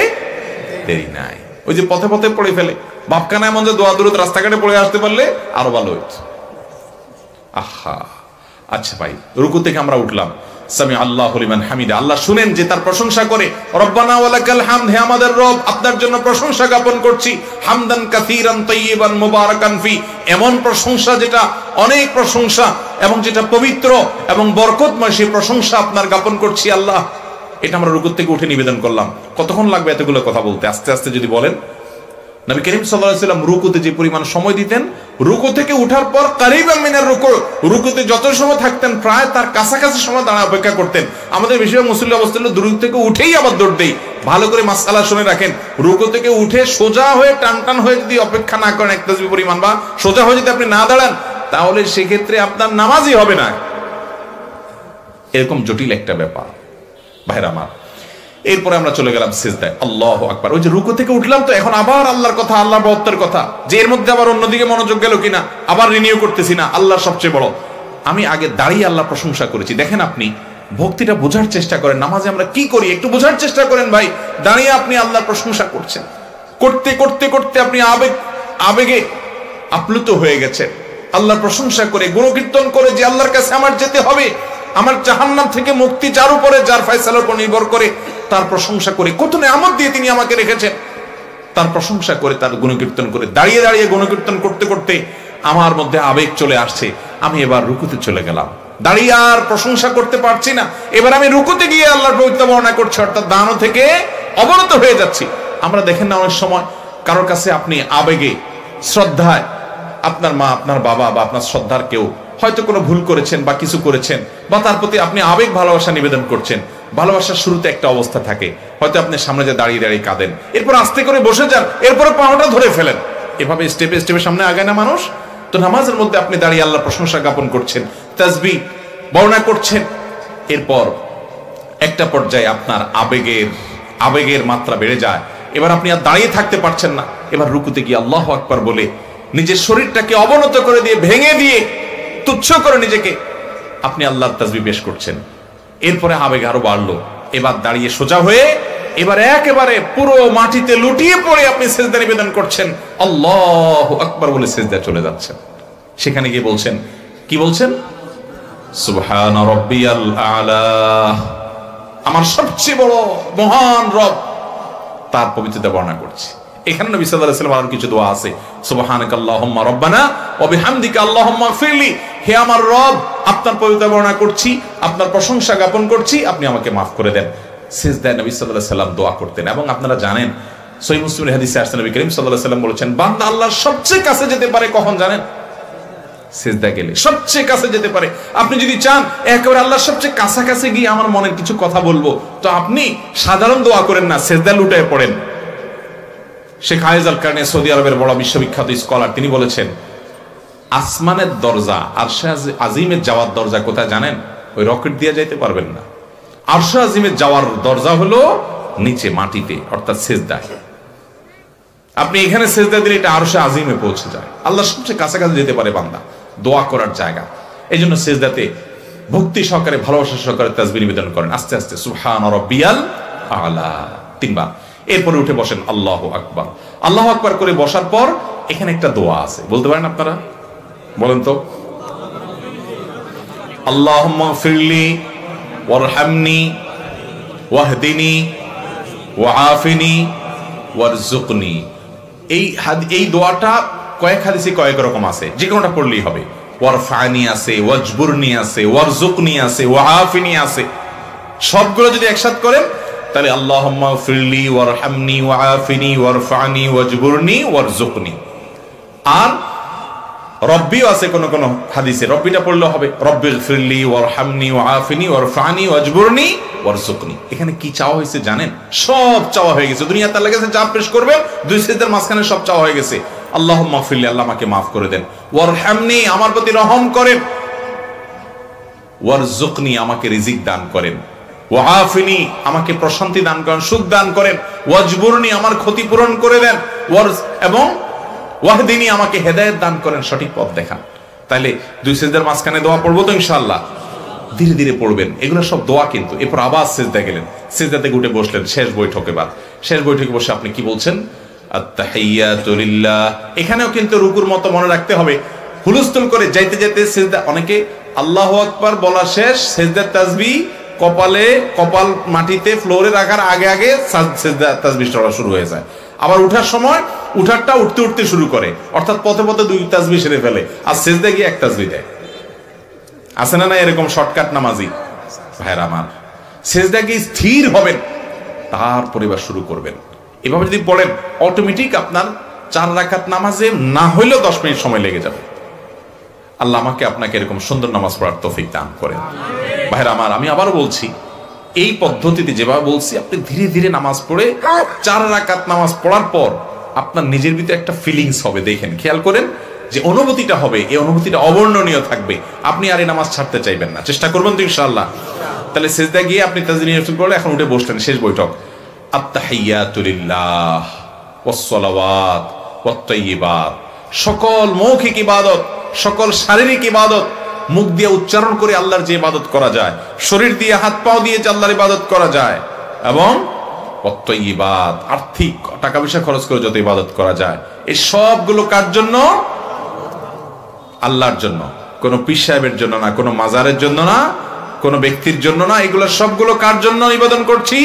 দেরি নাই। ওই যে পথে পথে পড়ে ফেলে, বাপকানা এমন যে দোয়া দূরত রাস্তাঘাটে পড়ে আসতে পারলে আরো ভালো হইত। আহা, আচ্ছা ভাই, রুকু থেকে আমরা উঠলাম, সামি আল্লাহু লিমান হামিদা, আল্লাহ শুনেন যে তার প্রশংসা করে। রব্বানা ওয়ালাকাল হামদ, হে আমাদের রব আপনার জন্য প্রশংসা জ্ঞাপন করছি। হামদান কাসীরান তাইয়িবান মুবারাকান ফি, এমন প্রশংসা যেটা অনেক প্রশংসা এবং যেটা পবিত্র এবং বরকতময়, সেই প্রশংসা আপনার জ্ঞাপন করছি আল্লাহ। এটা আমরা রুকু থেকে উঠে নিবেদন করলাম। কতক্ষণ লাগবে এতগুলো কথা বলতে? আস্তে আস্তে যদি বলেন। নবী করিম সাল্লাল্লাহু আলাইহি ওয়াসাল্লাম রুকুতে যে পরিমাণ সময় দিতেন, রুকু থেকে উঠার পর কারিবাম মিনার রুকু, রুকুতে যত সময় থাকতেন প্রায় তার কাছাকাছি সময় দাঁড়া অপেক্ষা করতেন। আমাদের বেশিরভাগ মুসল্লি অবস্থা হলো রুকু থেকে উঠেই আবার দৌড় দেই। ভালো করে মাসআলা শুনে রাখেন, রুকু থেকে উঠে সোজা হয়ে টান হয়ে যদি অপেক্ষা না করেন এক তাসবিহ পরিমাণ, বা সোজা হয়ে যদি আপনি না দাঁড়ান, তাহলে সেক্ষেত্রে আপনার নামাজই হবে না। এরকম জটিল একটা ব্যাপার ভাইরা আমার। এরপরে আমরা চলে গেলাম সিজদায়। আল্লাহু আকবার। ওই যে রুকু থেকে উঠলাম তো, এখন আবার আল্লাহর কথা, আল্লাহর বড়ত্বের কথা, যে এর মধ্যে আবার অন্যদিকে মনোযোগ গেল কিনা, আবার রিনিউ করতেছি না। আল্লাহ সবচেয়ে বড়। আমি আগে দাঁড়িয়ে আল্লাহ প্রশংসা করেছি। দেখেন আপনি ভক্তিটা বোঝার চেষ্টা করেন, নামাজে আমরা কি করি একটু বোঝার চেষ্টা করেন ভাই। দাঁড়িয়ে আপনি আল্লাহর প্রশংসা করছেন, করতে করতে করতে আপনি আবেগে আপ্লুত হয়ে গেছেন। আল্লাহর প্রশংসা করে, গুণকীর্তন করে যে আল্লাহর কাছে আমার যেতে হবে, আমার জাহান্নাম থেকে মুক্তি যার উপরে, যার ফয়সালার উপর নির্ভর করে, তার প্রশংসা করে, কত নেয়ামত দিয়ে তিনি আমাকে রেখেছেন, তার প্রশংসা করে, তার গুণকীর্তন করে, দাঁড়িয়ে দাঁড়িয়ে গুণকীর্তন করতে করতে আমার মধ্যে আবেগ চলে আসছে। আমি এবার রুকুতে চলে গেলাম, দাঁড়িয়ে আর প্রশংসা করতে পারছি না, এবার আমি রুকুতে গিয়ে আল্লাহর পবিত্র বর্ণনা করছি, অর্থাৎ দাঁড়ানো থেকে অবনত হয়ে যাচ্ছি। আমরা দেখেন না অনেক সময় কারোর কাছে আপনি আবেগে, শ্রদ্ধায়, আপনার মা, আপনার বাবা বা আপনার শ্রদ্ধার কেউ হয়তো কোনো ভুল করেছেন বা কিছু করেছেন, বা তার প্রতি আপনি আবেগ ভালোবাসা নিবেদন করছেন। ভালোবাসার শুরুতে একটা অবস্থা থাকে, হয়তো আপনি সামনে যে দাঁড়িয়ে দাঁড়িয়ে কাঁদেন, এরপর আস্তে করে বসে যান, এরপরে পাওয়াটা ধরে ফেলেন, এভাবে স্টেপে স্টেপে সামনে আগায় না মানুষ। তো নামাজের মধ্যে আপনি দাঁড়িয়ে আল্লাহর প্রশংসা জ্ঞাপন করছেন, তাসবিহ বর্ণনা করছেন, এরপর একটা পর্যায়ে আপনার আবেগের মাত্রা বেড়ে যায়। এবার আপনি আর দাঁড়িয়ে থাকতে পারছেন না, এবার রুকুতে গিয়ে আল্লাহু আকবার বলে নিজের শরীরটাকে অবনত করে দিয়ে, ভেঙে দিয়ে, তুচ্ছ করে নিজেকে আপনি আল্লাহর তাসবিহ পেশ করছেন। এরপরে আবেগ আরো বাড়লো, এবার দাঁড়িয়ে সোজা হয়ে এবার একেবারে পুরো মাটিতে লুটিয়ে পড়ে আপনি সিজদা নিবেদন করছেন, আল্লাহু আকবার বলে সিজদা চলে যাচ্ছেন। সেখানে গিয়ে বলছেন, কি বলছেন? সুবহান রাব্বিয়াল আলা, আমার সবচেয়ে বড় মহান রব, তার পবিত্রতা বর্ণনা করছি। এখানে নবী সাল্লাল্লাহু আলাইহি ওয়াসাল্লাম আর কিছু দোয়া আছে, সুবহানাকাল্লাহুম্মা রাব্বানা ওয়া বিহামদিকা আল্লাহুম্মা ইগফিরলি, হে আমার রব আপনার পবিত্রতা বর্ণনা করছি, আপনার প্রশংসা জ্ঞাপন করছি, আপনি আমাকে মাফ করে দেন। সিজদায় নবী সাল্লাল্লাহু আলাইহি ওয়াসাল্লাম দোয়া করতেন। এবং আপনারা জানেন সহিহ মুসলিমের হাদিসে আসছে, নবী করিম সাল্লাল্লাহু আলাইহি ওয়াসাল্লাম বলেছেন, বান্দা আল্লাহর সবচেয়ে কাছে যেতে পারে কখন জানেন? সিজদা গেলে সবচেয়ে কাছে যেতে পারে। আপনি যদি চান একেবারে আল্লাহর সবচেয়ে কাছাকাছি গিয়ে আমার মনের কিছু কথা বলবো, তো আপনি সাধারণ দোয়া করেন না, সিজদা লুটায় পড়েন। শেখ আয়েজ আল কারনি, সৌদি আরবের বড় বিশ্ববিখ্যাত স্কলার, তিনি বলেছেন আসমানের দরজা, আরশে আজিমের যাওয়ার দরজা কোথায় জানেন? ওই রকেট দিয়ে যাইতে পারবেন না। আরশে আজিমের যাওয়ার দরজা হলো নিচে মাটিতে, অর্থাৎ সিজদায়। আপনি এখানে সিজদা দিলে এটা আরশে আজিমে পৌঁছে যায়, আল্লাহ সবচেয়ে কাছাকাছি যেতে পারে বান্দা, দোয়া করার জায়গা। এই জন্য সিজদাতে ভক্তি সহকারে, ভালোবাসা সহকারে তাসবিহ নিবেদন করেন, আস্তে আস্তে সুবহান রাব্বিয়াল আলা 3 বার। এরপরে উঠে বসেন আল্লাহু আকবার। আল্লাহু আকবার করে বসার পর এখানে একটা দোয়া আছে, বলতে পারেন আপনারা? বলেন তো। আল্লাহুম্মা ইগফিরলি ওয়ারহামনি ওয়াহদিনি ওয়াআফিনি ওয়ারযুকনি। এই দোয়াটা কয়েক হাদিসে কয়েক রকম আছে, যে কোনোটা পড়লেই হবে। ওয়ারফানি আছে, ওয়াজবুরনি আছে, ওয়ারযুকনি আছে, ওয়াআফিনি আছে। সবগুলো যদি একসাথে করেন তাহলে আল্লাহুম্মা ইগফিরলি ওয়ারহামনি ওয়াআফিনি ওয়ারফানি ওয়াজবুরনি ওয়ারযুকনি। আর রব্বিও আছে কোন কোন হাদিসে, রব্বিটা পড়লে হবে রব্বি ইগফিরলি ওয়ারহামনি ওয়াআফিনি ওয়ারফানি ওয়াজবুরনি ওয়ারযুকনি। এখানে কি চাওয়া হয়েছে জানেন? সব চাওয়া হয়ে গেছে। দুনিয়াতে আল্লাহর কাছে যা পেশ করবেন, দুই সিজদার মাঝখানে সব চাওয়া হয়ে গেছে। আল্লাহুম্মা ইগফিরলি, আল্লাহ আমাকে মাফ করে দেন। ওয়ারহামনি, আমার প্রতি রহম করেন। ওয়ারযুকনি, আমাকে রিজিক দান করেন। ওয়াআফিনি, আমাকে প্রশান্তি দান করেন, সুখ দান করেন। ওয়াজবুরনি, আমার ক্ষতিপূরণ করে দেন। এবং ওয়াহদিনি, আমাকে হেদায়েত দান করেন, সঠিক পথ দেখান। তাহলে দুই সিজদার মাঝখানে দোয়া পড়বো তো ইনশাআল্লাহ? ধীরে ধীরে পড়বেন, এগুলো সব দোয়া কিন্তু। এরপর আবার সিজদা গেলেন, সিজদা থেকে উঠে বসলেন, শেষ বৈঠক। এবার শেষ বৈঠকে বসে আপনি কি বলছেন? আত-তাহিয়াতু লিল্লাহ। এখানেও কিন্তু রুকুর মতো মনে রাখতে হবে, হুলস্থুল করে যাইতে যাইতে সিজদা, অনেকে আল্লাহু আকবার বলা শেষ, সিজদার তাসবিহ কপালে কপাল মাটিতে ফ্লোরে রাখার আগে আগে সেজদা তাসবিহ পড়া শুরু হয়ে যায়। আবার উঠার সময় উঠারটা উঠতে উঠতে শুরু করে, অর্থাৎ পথে পথে 2 তাসবিহ সেরে ফেলে, আর সেজদা গিয়ে 1 তাসবিহ দেয়। আছে না এরকম শর্টকাট নামাজি ভাইরা আমার? সেজদা গিয়ে স্থির হবেন, তারপরে এবার শুরু করবেন। এভাবে যদি পড়েন অটোমেটিক আপনার 4 রাকাত নামাজে না হইলেও 10 মিনিট সময় লেগে যাবে। আল্লাহ আমাকে আপনাকে এরকম সুন্দর নামাজ পড়ার তৌফিক দান করেন। ভাইরা আমার, আমি আবারও বলছি, এই পদ্ধতিতে যেভাবে বলছি আপনি ধীরে ধীরে নামাজ পড়ে 4 রাকাত নামাজ পড়ার পর আপনার নিজের ভিতরে একটা ফিলিংস হবে। দেখেন, খেয়াল করেন যে অনুভূতিটা হবে, এই অনুভূতিটা অবর্ণনীয় থাকবে। আপনি আর এই নামাজ ছাড়তে চাইবেন না। চেষ্টা করবেন তো ইনশাআল্লাহ? তাহলে সেজদা গিয়ে আপনি তাসবিহ পড়লে এখন উঠে বসলেন, শেষ বৈঠক। আত-তাহিয়াতু লিল্লাহ ওয়াস-সালাওয়াত ওয়াত-তাইয়্যিবাত, সকল মৌখিক ইবাদত, সকল শারীরিক ইবাদত মুখ দিয়ে উচ্চারণ করে আল্লাহর যে ইবাদত করা যায়, শরীর দিয়ে হাত পাও দিয়ে যে আল্লাহর ইবাদত করা যায়, এবং ওয়াত-তাইয়্যিবাত, আর্থিক টাকা পয়সা খরচ করে যত ইবাদত করা যায়, এই সবগুলো কার জন্য? আল্লাহর জন্য। কোনো পীর সাহেবের জন্য না, কোনো মাজারের জন্য না, কোনো ব্যক্তির জন্য না। এগুলো সবগুলো কার জন্য নিবেদন করছি?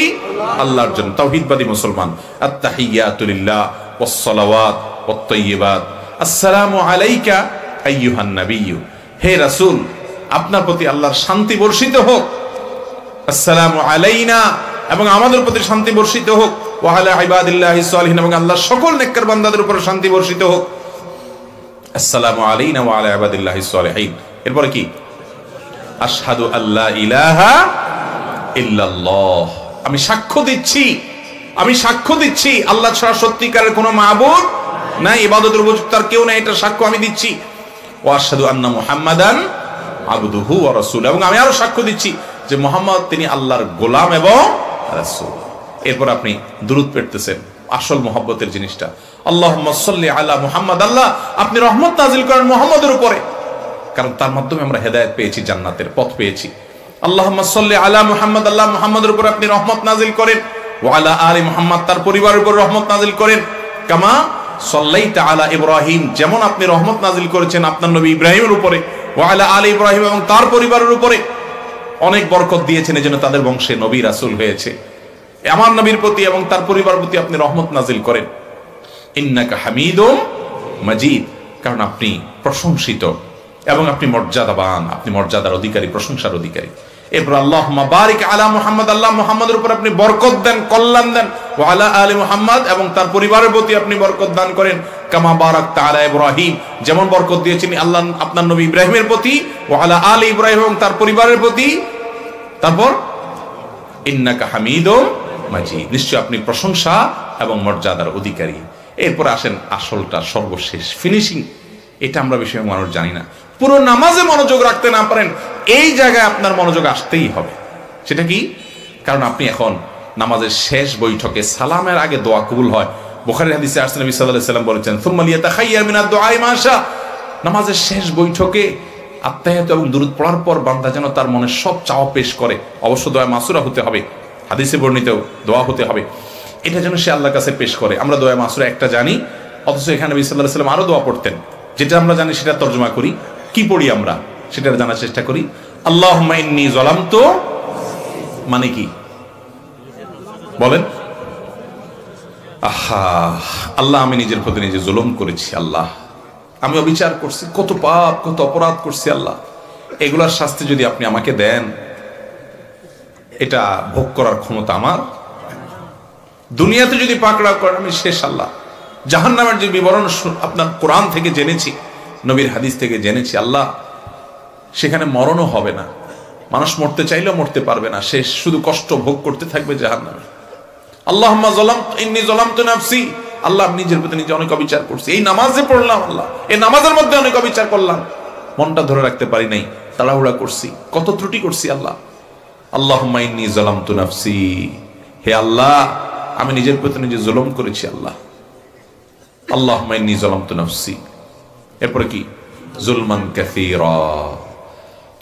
আল্লাহর জন্য। তাওহীদবাদী মুসলমান। আত-তাহিয়াতু লিল্লাহ ওয়াস-সালাওয়াত ওয়াত-তাইয়্যিবাত। আসসালামু আলাইকা আইয়ুহান নাবিয়্যু, হে রাসূল, আপনার প্রতি আল্লাহর শান্তি বর্ষিত হোক। আসসালামু আলাইনা, এবং আমাদের প্রতি শান্তি বর্ষিত হোক। ওয়া আলা ইবাদিল্লাহিস সালিহিন, এবং আল্লাহর সকল নেককার বান্দাদের উপর শান্তি বর্ষিত হোক। আসসালামু আলাইনা ওয়া আলা ইবাদিল্লাহিস সালিহিন। এরপরে কি? আশহাদু আল্লা ইলাহা ইল্লাল্লাহ, আমি সাক্ষ্য দিচ্ছি, আমি সাক্ষ্য দিচ্ছি আল্লাহ ছাড়া সত্যিকারের কোনো মাবুদ নাই, ইবাদতের উপযুক্ত আর কেউ নাই, এটা সাক্ষ্য আমি দিচ্ছি। ওয়া আশহাদু আন্না মুহাম্মাদান আবদুহু ওয়া রাসূলুহু, এবং আমি আরো সাক্ষ্য দিচ্ছি যে মুহাম্মদ তিনি আল্লাহর গোলাম এবং রাসূল। এরপর আপনি দুরূদ পড়তেছেন, আসল মহব্বতের জিনিসটা। আল্লাহুম্মা সাল্লি আলা মুহাম্মাদ, আল্লাহ আপনি রহমত নাজিল করেন মুহাম্মদের উপরে, কারণ তার মাধ্যমে আমরা হেদায়েত পেয়েছি, জান্নাতের পথ পেয়েছি। আল্লাহুম্মা সাল্লি আলা মুহাম্মাদ, আল্লাহ মুহাম্মাদের উপর আপনি রহমত নাজিল করেন। ওয়া আলা আলি মুহাম্মাদ, তার পরিবারের উপর রহমত নাজিল করেন। কামা সাল্লাইতা আলা ইব্রাহিম, যেমন আপনি রহমত নাজিল করেছেন আপনার নবী ইব্রাহিমের উপরে। ওয়া আলা আলি ইব্রাহিম, এবং তার পরিবারের উপরে অনেক বরকত দিয়েছেন, এজন্য তাদের বংশে নবী রাসূল হয়েছে। আমার নবীর প্রতি এবং তার পরিবারের প্রতি আপনি রহমত নাজিল করেন। ইন্নাকা হামিদুম মাজিদ, কারণ আপনি প্রশংসিত এবং আপনি মর্যাদাবান, আপনি মর্যাদার অধিকারী, প্রশংসার অধিকারী। এরপর আল্লাহুম্মা বারিক আলা মুহাম্মাদ, আল্লাহ মুহাম্মাদের উপর আপনি বরকত দেন, কল্যাণ দেন। ওয়া আলা আলি মুহাম্মাদ, এবং তার পরিবারের প্রতি আপনি বরকত দান করেন। কামা বারাকতা আলা ইব্রাহিম, যেমন বরকত দিয়েছেন আল্লাহ আপনার নবী ইব্রাহিমের প্রতি। ওয়া আলা আলি ইব্রাহিম, এবং তার পরিবারের প্রতি। তারপর ইন্নাকা হামিদুম মাজিদ, নিশ্চয় আপনি প্রশংসা এবং মর্যাদার অধিকারী। এরপর আসেন আসলটা, সর্বশেষ ফিনিশিং। এটা আমরা বেশি মানুষ জানি না। পুরো নামাজে মনোযোগ রাখতে না পারেন, এই জায়গায় আপনার মনোযোগ আসতেই হবে। সেটা কি? কারণ আপনি এখন নামাজের শেষ বৈঠকে সালামের আগে দোয়া কবুল হয়। বুখারীর হাদিসে আসছে, নবী সাল্লাল্লাহু আলাইহি ওয়াসাল্লাম বলেছেন, সুম্মা লিয়াতাখায়্যার মিনাদ দুআই মা শা, নামাজের শেষ বৈঠকে আত্তাহিয়াত এবং দুরূদ পড়ার পর বান্দা যেন তার মনের সব চাওয়া পেশ করে। অবশ্য দোয়া মাসুরা হতে হবে, হাদিসে বর্ণিত দোয়া হতে হবে, এটা যেন সে আল্লাহর কাছে পেশ করে। আমরা দোয়া মাসুরা একটা জানি, অথচ এখানে নবী সাল্লাল্লাহু আলাইহি ওয়াসাল্লাম আরো দোয়া পড়তেন। যেটা আমরা জানি সেটা তর্জমা করি, কি পড়ি আমরা সেটা জানার চেষ্টা করি। আল্লাহুম্মা ইন্নী যালামতু, মানে কি বলেন? আহা, আল্লাহ আমি নিজের প্রতি নিজে জুলুম করেছি, আল্লাহ আমি অবিচার করছি, কত পাপ কত অপরাধ করছি, আল্লাহ এগুলার শাস্তি যদি আপনি আমাকে দেন, এটা ভোগ করার ক্ষমতা আমার। দুনিয়াতে যদি পাকড়াও করেন আমি শেষ, আল্লাহ জাহান্নামের যে বিবরণ আপনার কোরআন থেকে জেনেছি, নবীর হাদিস থেকে জেনেছি, আল্লাহ সেখানে মরণও হবে না, মানুষ মরতে চাইলেও মরতে পারবে না, শেষ শুধু কষ্ট ভোগ করতে থাকবে জাহান্নামে। আল্লাহুম্মা ইন্নী যালামতু নাফসি, আল্লাহ নিজের প্রতি নিজে অনেক অবিচার করছি। এই নামাজে পড়লাম, আল্লাহ এই নামাজের মধ্যে অনেক অবিচার করলাম, মনটা ধরে রাখতে পারি নাই, তাড়াহুড়া করছি, কত ত্রুটি করছি, আল্লাহ আল্লাহুম্মা ইন্নী যালামতু নাফসি, হে আল্লাহ আমি নিজের প্রতি নিজে জুলুম করেছি, আল্লাহ আল্লাহুম্মা ইন্নী যালামতু নাফসি। এরপরে কি? জুলমান কাসীরা,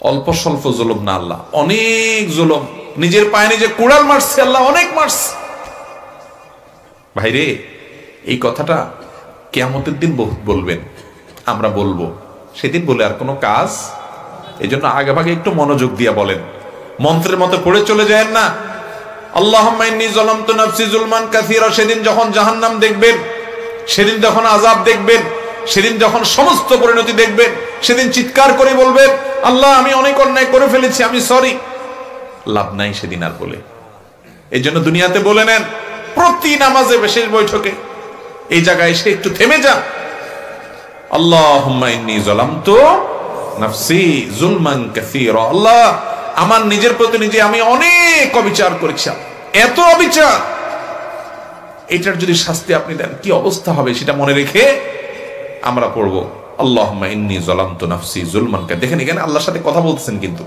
অল্প স্বল্প জুলুম না, আল্লাহ অনেক জুলুম, নিজের পায়ে নিজে কুড়াল মারছে, আল্লাহ অনেক মারছে। ভাইরে, এই কথাটা কিয়ামতের দিন বহুত বলবেন, আমরা বলবো, সেদিন বলে আর কোনো কাজ। এই জন্য আগে ভাগে একটু মনোযোগ দিয়া বলেন, মন্ত্রের মতো পড়ে চলে যায় না, আল্লাহুম্মা ইন্নী যালামতু নাফসি যুলমান কাসীরা। সেদিন যখন জাহান্নাম দেখবেন, সেদিন যখন আযাব দেখবেন, সেদিন যখন সমস্ত পরিণতি দেখবেন, সেদিন চিৎকার করে বলবেন, আল্লাহ আমি অনেক অন্যায় করে ফেলেছি, আমি সরি। লাভ নাই সেদিন আর বলে। এই জন্য দুনিয়াতে বলে নেন, প্রতি নামাজে বিশেষ বৈঠকে এই জায়গায় এসে একটু থেমে যান, আল্লাহুম্মা ইন্নী যালামতু নাফসি যুলমান কাসীরা। আল্লাহ আমার নিজের প্রতি নিজে আমি অনেক অবিচার করেছি, এত অবিচার, এটার যদি শাস্তি আপনি দেন কি অবস্থা হবে সেটা মনে রেখে আমরা পড়বো আল্লাহুম্মা ইন্নী যালামতু নাফসি যুলমান। দেখেন এখানে আল্লাহর সাথে কথা বলতেছেন, কিন্তু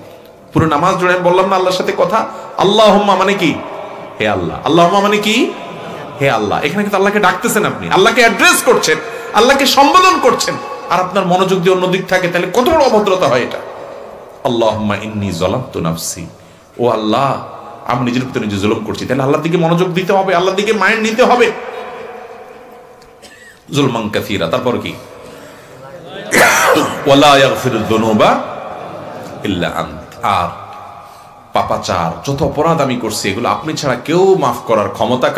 পুরো নামাজ জুড়ে আমি বললাম না আল্লাহর সাথে কথা। আল্লাহুম্মা মানে কি? হে আল্লাহ। আল্লাহুম্মা মানে কি? হে আল্লাহ। এখানে কিন্তু আল্লাহকে ডাকতেছেন, আপনি আল্লাহকে অ্যাড্রেস করছেন, আল্লাহকে সম্বোধন করছেন, আর আপনার মনোযোগ দিয়ে অন্যদিক থাকে, তাহলে কত বড় অভদ্রতা হয় এটা। আল্লাহুম্মা ইন্নী যালামতু নাফসি, ও আল্লাহ আমি নিজের ভিতরে নিজে জুলুম করছি। তাহলে আল্লাহর দিকে মনোযোগ দিতে হবে, আল্লাহর দিকে মাইন্ড নিতে হবে। যুলমান কাসীরা, তারপর কি? ওয়ালা ইয়াগফিরুয যুনুবা ইল্লা আনত। আর পাপাচার যত অপরাধ আমি করছি এগুলো আপনি ছাড়া কেউ মাফ করার ক্ষমতা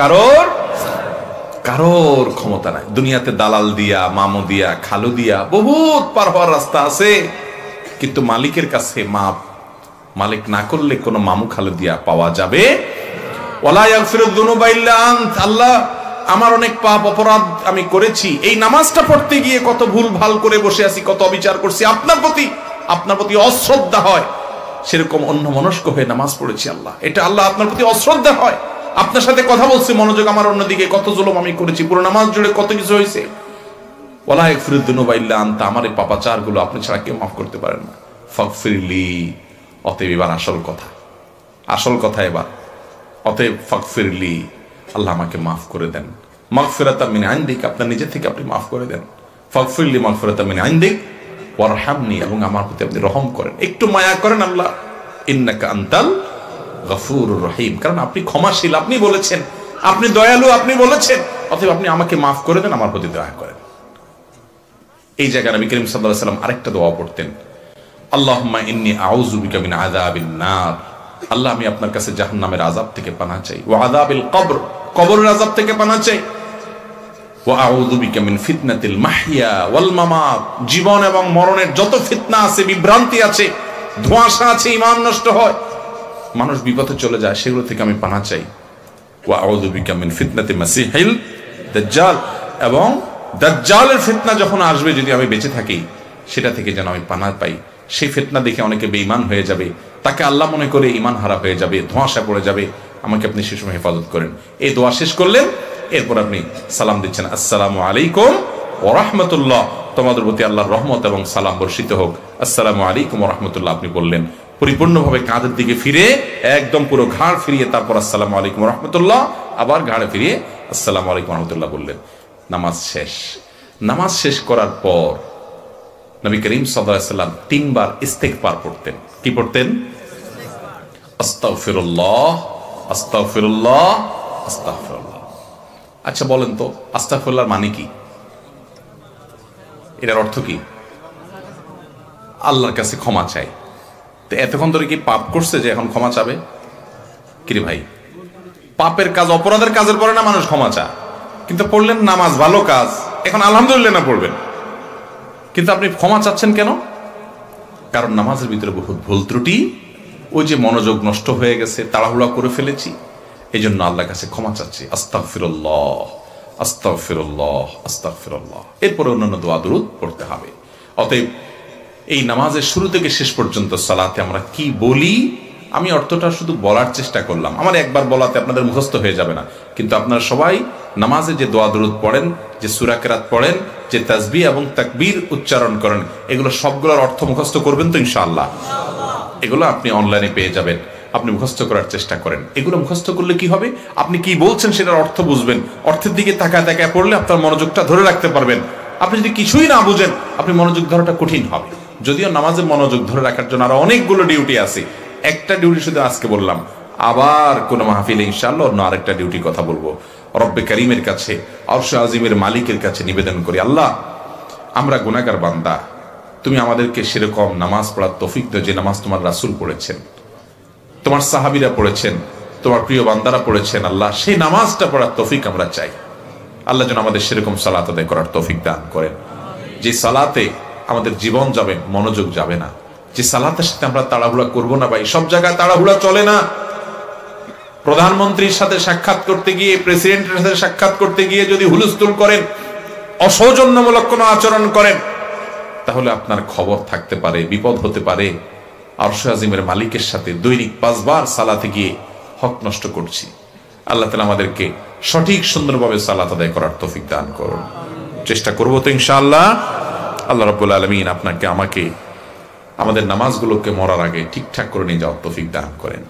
কারোর ক্ষমতা নাই। দুনিয়াতে দালাল দিয়া, মামু দিয়া, খালু দিয়া বহুত পার হওয়ার রাস্তা আছে, কিন্তু মালিকের কাছে মাপ মালিক না করলে কোনো মামু খালু দিয়া পাওয়া যাবে। ওয়ালা ইয়াগফিরুয যুনুবা ইল্লা আনত। আল্লাহ আমার অনেক পাপ অপরাধ আমি করেছি, এই নামাজটা পড়তে গিয়ে কত ভুল ভাল করে বসে আছি, কত অবিচার করছি, আপনার প্রতি অশ্রদ্ধা হয়, সেরকম অন্য মনস্ক হয়ে নামাজ পড়েছি আল্লাহ, এটা আল্লাহ আপনার প্রতি অশ্রদ্ধা হয়। আপনার সাথে কথা বলছি, মনোযোগ আমার অন্যদিকে, কত জুলুম আমি করেছি, পুরো নামাজ জুড়ে কত কিছু হয়েছে। ওয়ালা ইয়াগফিরুয যুনুবা ইল্লা আনতা, আমার এই পাপাচার গুলো আপনি ছাড়া কেউ মাফ করতে পারেন না। ফাগফিরলি, অতএব এবার আসল কথা এবার, অতএব ফাগফিরলি, আল্লাহ আমাকে মাফ করে দেন। মাগফিরাতাম মিন ইনদিক, আপনার নিজে থেকে আপনি মাফ করে দেন। ফাগফিরলি মাগফিরাতাম মিন ইনদিক ওয়ারহামনি, এবং আমার প্রতি আপনি রহম করেন, একটু মায়া করেন আল্লাহ। ইন্নাকা আনতাল গফুরুর রহিম, কারণ আপনি ক্ষমাশীল, আপনি বলেছেন, আপনি দয়ালু, আপনি বলেছেন, অতএব আপনি আমাকে মাফ করে দেন, আমার প্রতি দয়া করেন। এই জায়গায় নবী করিম সাল্লাল্লাহু আলাইহি ওয়াসাল্লাম আরেকটা দোয়া পড়তেন, আল্লাহুম্মা ইন্নী আউযু বিকা মিন আযাবিন নার। আল্লাহ আমি আপনার কাছে জাহান্নামের আযাব থেকে পানাহ চাই, ওয়া আযাবিল কবর, কবরের আযাব থেকে পানাহ চাই, ওয়া আউযু বিকা মিন ফিতনাতিল মাহইয়া ওয়াল মামাত, জীবন এবং মরণের যত ফিতনা আছে, বিভ্রান্তি আছে, ধোঁয়াশা আছে, ঈমান নষ্ট হয়, মানুষ বিপথে চলে যায়, সেগুলো থেকে আমি পানাহ চাই। ওয়া আউযু বিকা মিন ফিতনাতি মাসিহিল দাজ্জাল, এবং দাজ্জালের ফিতনা যখন আসবে, যদি আমি বেঁচে থাকি, সেটা থেকে যেন আমি পানাহ পাই। সেই ফিতনা দেখে অনেকে বেঈমান হয়ে যাবে, তাকে আল্লাহ মনে করে ঈমান হারা হয়ে যাবে, ধোঁয়াশা পড়ে যাবে, আমাকে আপনি সে সময় হেফাজত করেন। এই দোয়া শেষ করলেন, এরপর আপনি সালাম দিচ্ছেন, আসসালামু আলাইকুম ওয়া রাহমাতুল্লাহ, তোমাদের প্রতি আল্লাহর রহমত এবং সালাম বর্ষিত হোক, আসসালামু আলাইকুম ওয়া রাহমাতুল্লাহ আপনি বললেন। পরিপূর্ণভাবে কাঁধের দিকে ফিরে, একদম পুরো ঘাড় ফিরিয়ে, তারপর আসসালামু আলাইকুম ওয়া রাহমাতুল্লাহ, আবার ঘাড়ে ফিরিয়ে আসসালামু আলাইকুম ওয়া রাহমাতুল্লাহ বললেন। নামাজ শেষ। নামাজ শেষ করার পর নবী করিম সাল্লাল্লাহু আলাইহি ওয়াসাল্লাম 3 বার ইস্তিগফার পড়তেন। কি পড়তেন? আস্তাগফিরুল্লাহ, আস্তাগফিরুল্লাহ, আস্তাগফিরুল্লাহ। আচ্ছা বলেন তো, আস্তাগফিরুল্লাহর মানে কি? এটার অর্থ কি? আল্লাহর কাছে ক্ষমা চাই। তো এতক্ষণ ধরে কি পাপ করছে যে এখন ক্ষমা চাবে? কিরে ভাই, পাপের কাজ, অপরাধের কাজের পরে না মানুষ ক্ষমা চায়, কিন্তু পড়লেন নামাজ ভালো কাজ, এখন আলহামদুলিল্লাহ না পড়বেন, কিন্তু আপনি ক্ষমা চাচ্ছেন কেন? কারণ নামাজের ভিতরে বহুত ভুল ত্রুটি, ওই যে মনোযোগ নষ্ট হয়ে গেছে, তাড়াহুড়া করে ফেলেছি, এই জন্য আল্লাহর কাছে ক্ষমা চাচ্ছি। আস্তাগফিরুল্লাহ, আস্তাগফিরুল্লাহ, আস্তাগফিরুল্লাহ। এরপরে অন্যান্য দোয়া দুরূদ পড়তে হবে। অতএব এই নামাজের শুরু থেকে শেষ পর্যন্ত সালাতে আমরা কি বলি, আমি অর্থটা শুধু বলার চেষ্টা করলাম, আমার একবার বলাতে আপনাদের মুখস্থ হয়ে যাবে না, কিন্তু আপনারা সবাই নামাজে যে দোয়া দুরূদ পড়েন, যে সূরা কেরাত পড়েন, যে তাসবিহ এবং তাকবীর উচ্চারণ করেন, এগুলো সবগুলোর অর্থ মুখস্থ করবেন তো ইনশাআল্লাহ? এগুলো আপনি অনলাইনে পেয়ে যাবেন, আপনি মুখস্থ করার চেষ্টা করেন। এগুলো মুখস্থ করলে কি হবে, আপনি কি বলছেন সেটার অর্থ বুঝবেন, অর্থের দিকে তাকায় তাকায় পড়লে আপনার মনোযোগটা ধরে রাখতে পারবেন। আপনি যদি কিছুই না বুঝেন, আপনি মনোযোগ ধরাটা কঠিন হবে। যদিও নামাজে মনোযোগ ধরে রাখার জন্য আরো অনেকগুলো ডিউটি আছে, একটা ডিউটি শুধু আজকে বললাম, আবার কোন মাহফিলে ইনশাআল্লাহ অন্য আরেকটা ডিউটি কথা বলবো। রব্বে কারীমের কাছে, আরশে আজিমের মালিকের কাছে নিবেদন করি, আল্লাহ আমরা গুনাহগার বান্দা, তুমি আমাদেরকে সেরকম নামাজ পড়ার তৌফিক দাও যে নামাজ তোমার রাসূল পড়েছেন। তোমার সাহাবীরা পড়েছেন, তোমার প্রিয় বান্দারা পড়েছেন। আল্লাহ, সেই নামাজটা পড়ার তৌফিক আমরা চাই। আল্লাহ যেন আমাদের সেরকম সালাত আদায় করার তৌফিক দান করেন, যে সালাতে আমাদের জীবন যাবে, মনোযোগ যাবে না, যে সালাতের সাথে আমরা তাড়াহুড়া করবো না। ভাই, সব জায়গায় তাড়াহুড়া চলে না। প্রধানমন্ত্রীর সাথে সাক্ষাৎ করতে গিয়ে, প্রেসিডেন্টের সাথে সাক্ষাৎ করতে গিয়ে যদি হুলস্থুল করেন, অসৌজন্যমূলক কোনো আচরণ করেন, তাহলে আপনার খবর থাকতে পারে, বিপদ হতে পারে। আরশে আজিমের মালিকের সাথে দৈনিক 5 বার সালাতে গিয়ে হক নষ্ট করছি। আল্লাহ তাআলা আমাদেরকে সঠিক সুন্দরভাবে সালাত আদায় করার তৌফিক দান করুন। চেষ্টা করব তো ইনশাআল্লাহ। আল্লাহ রাব্বুল আলামিন আপনাকে আমাকে আমাদের নামাজগুলোকে মরার আগে ঠিকঠাক করে নিয়ে যাওয়ার তৌফিক দান করেন।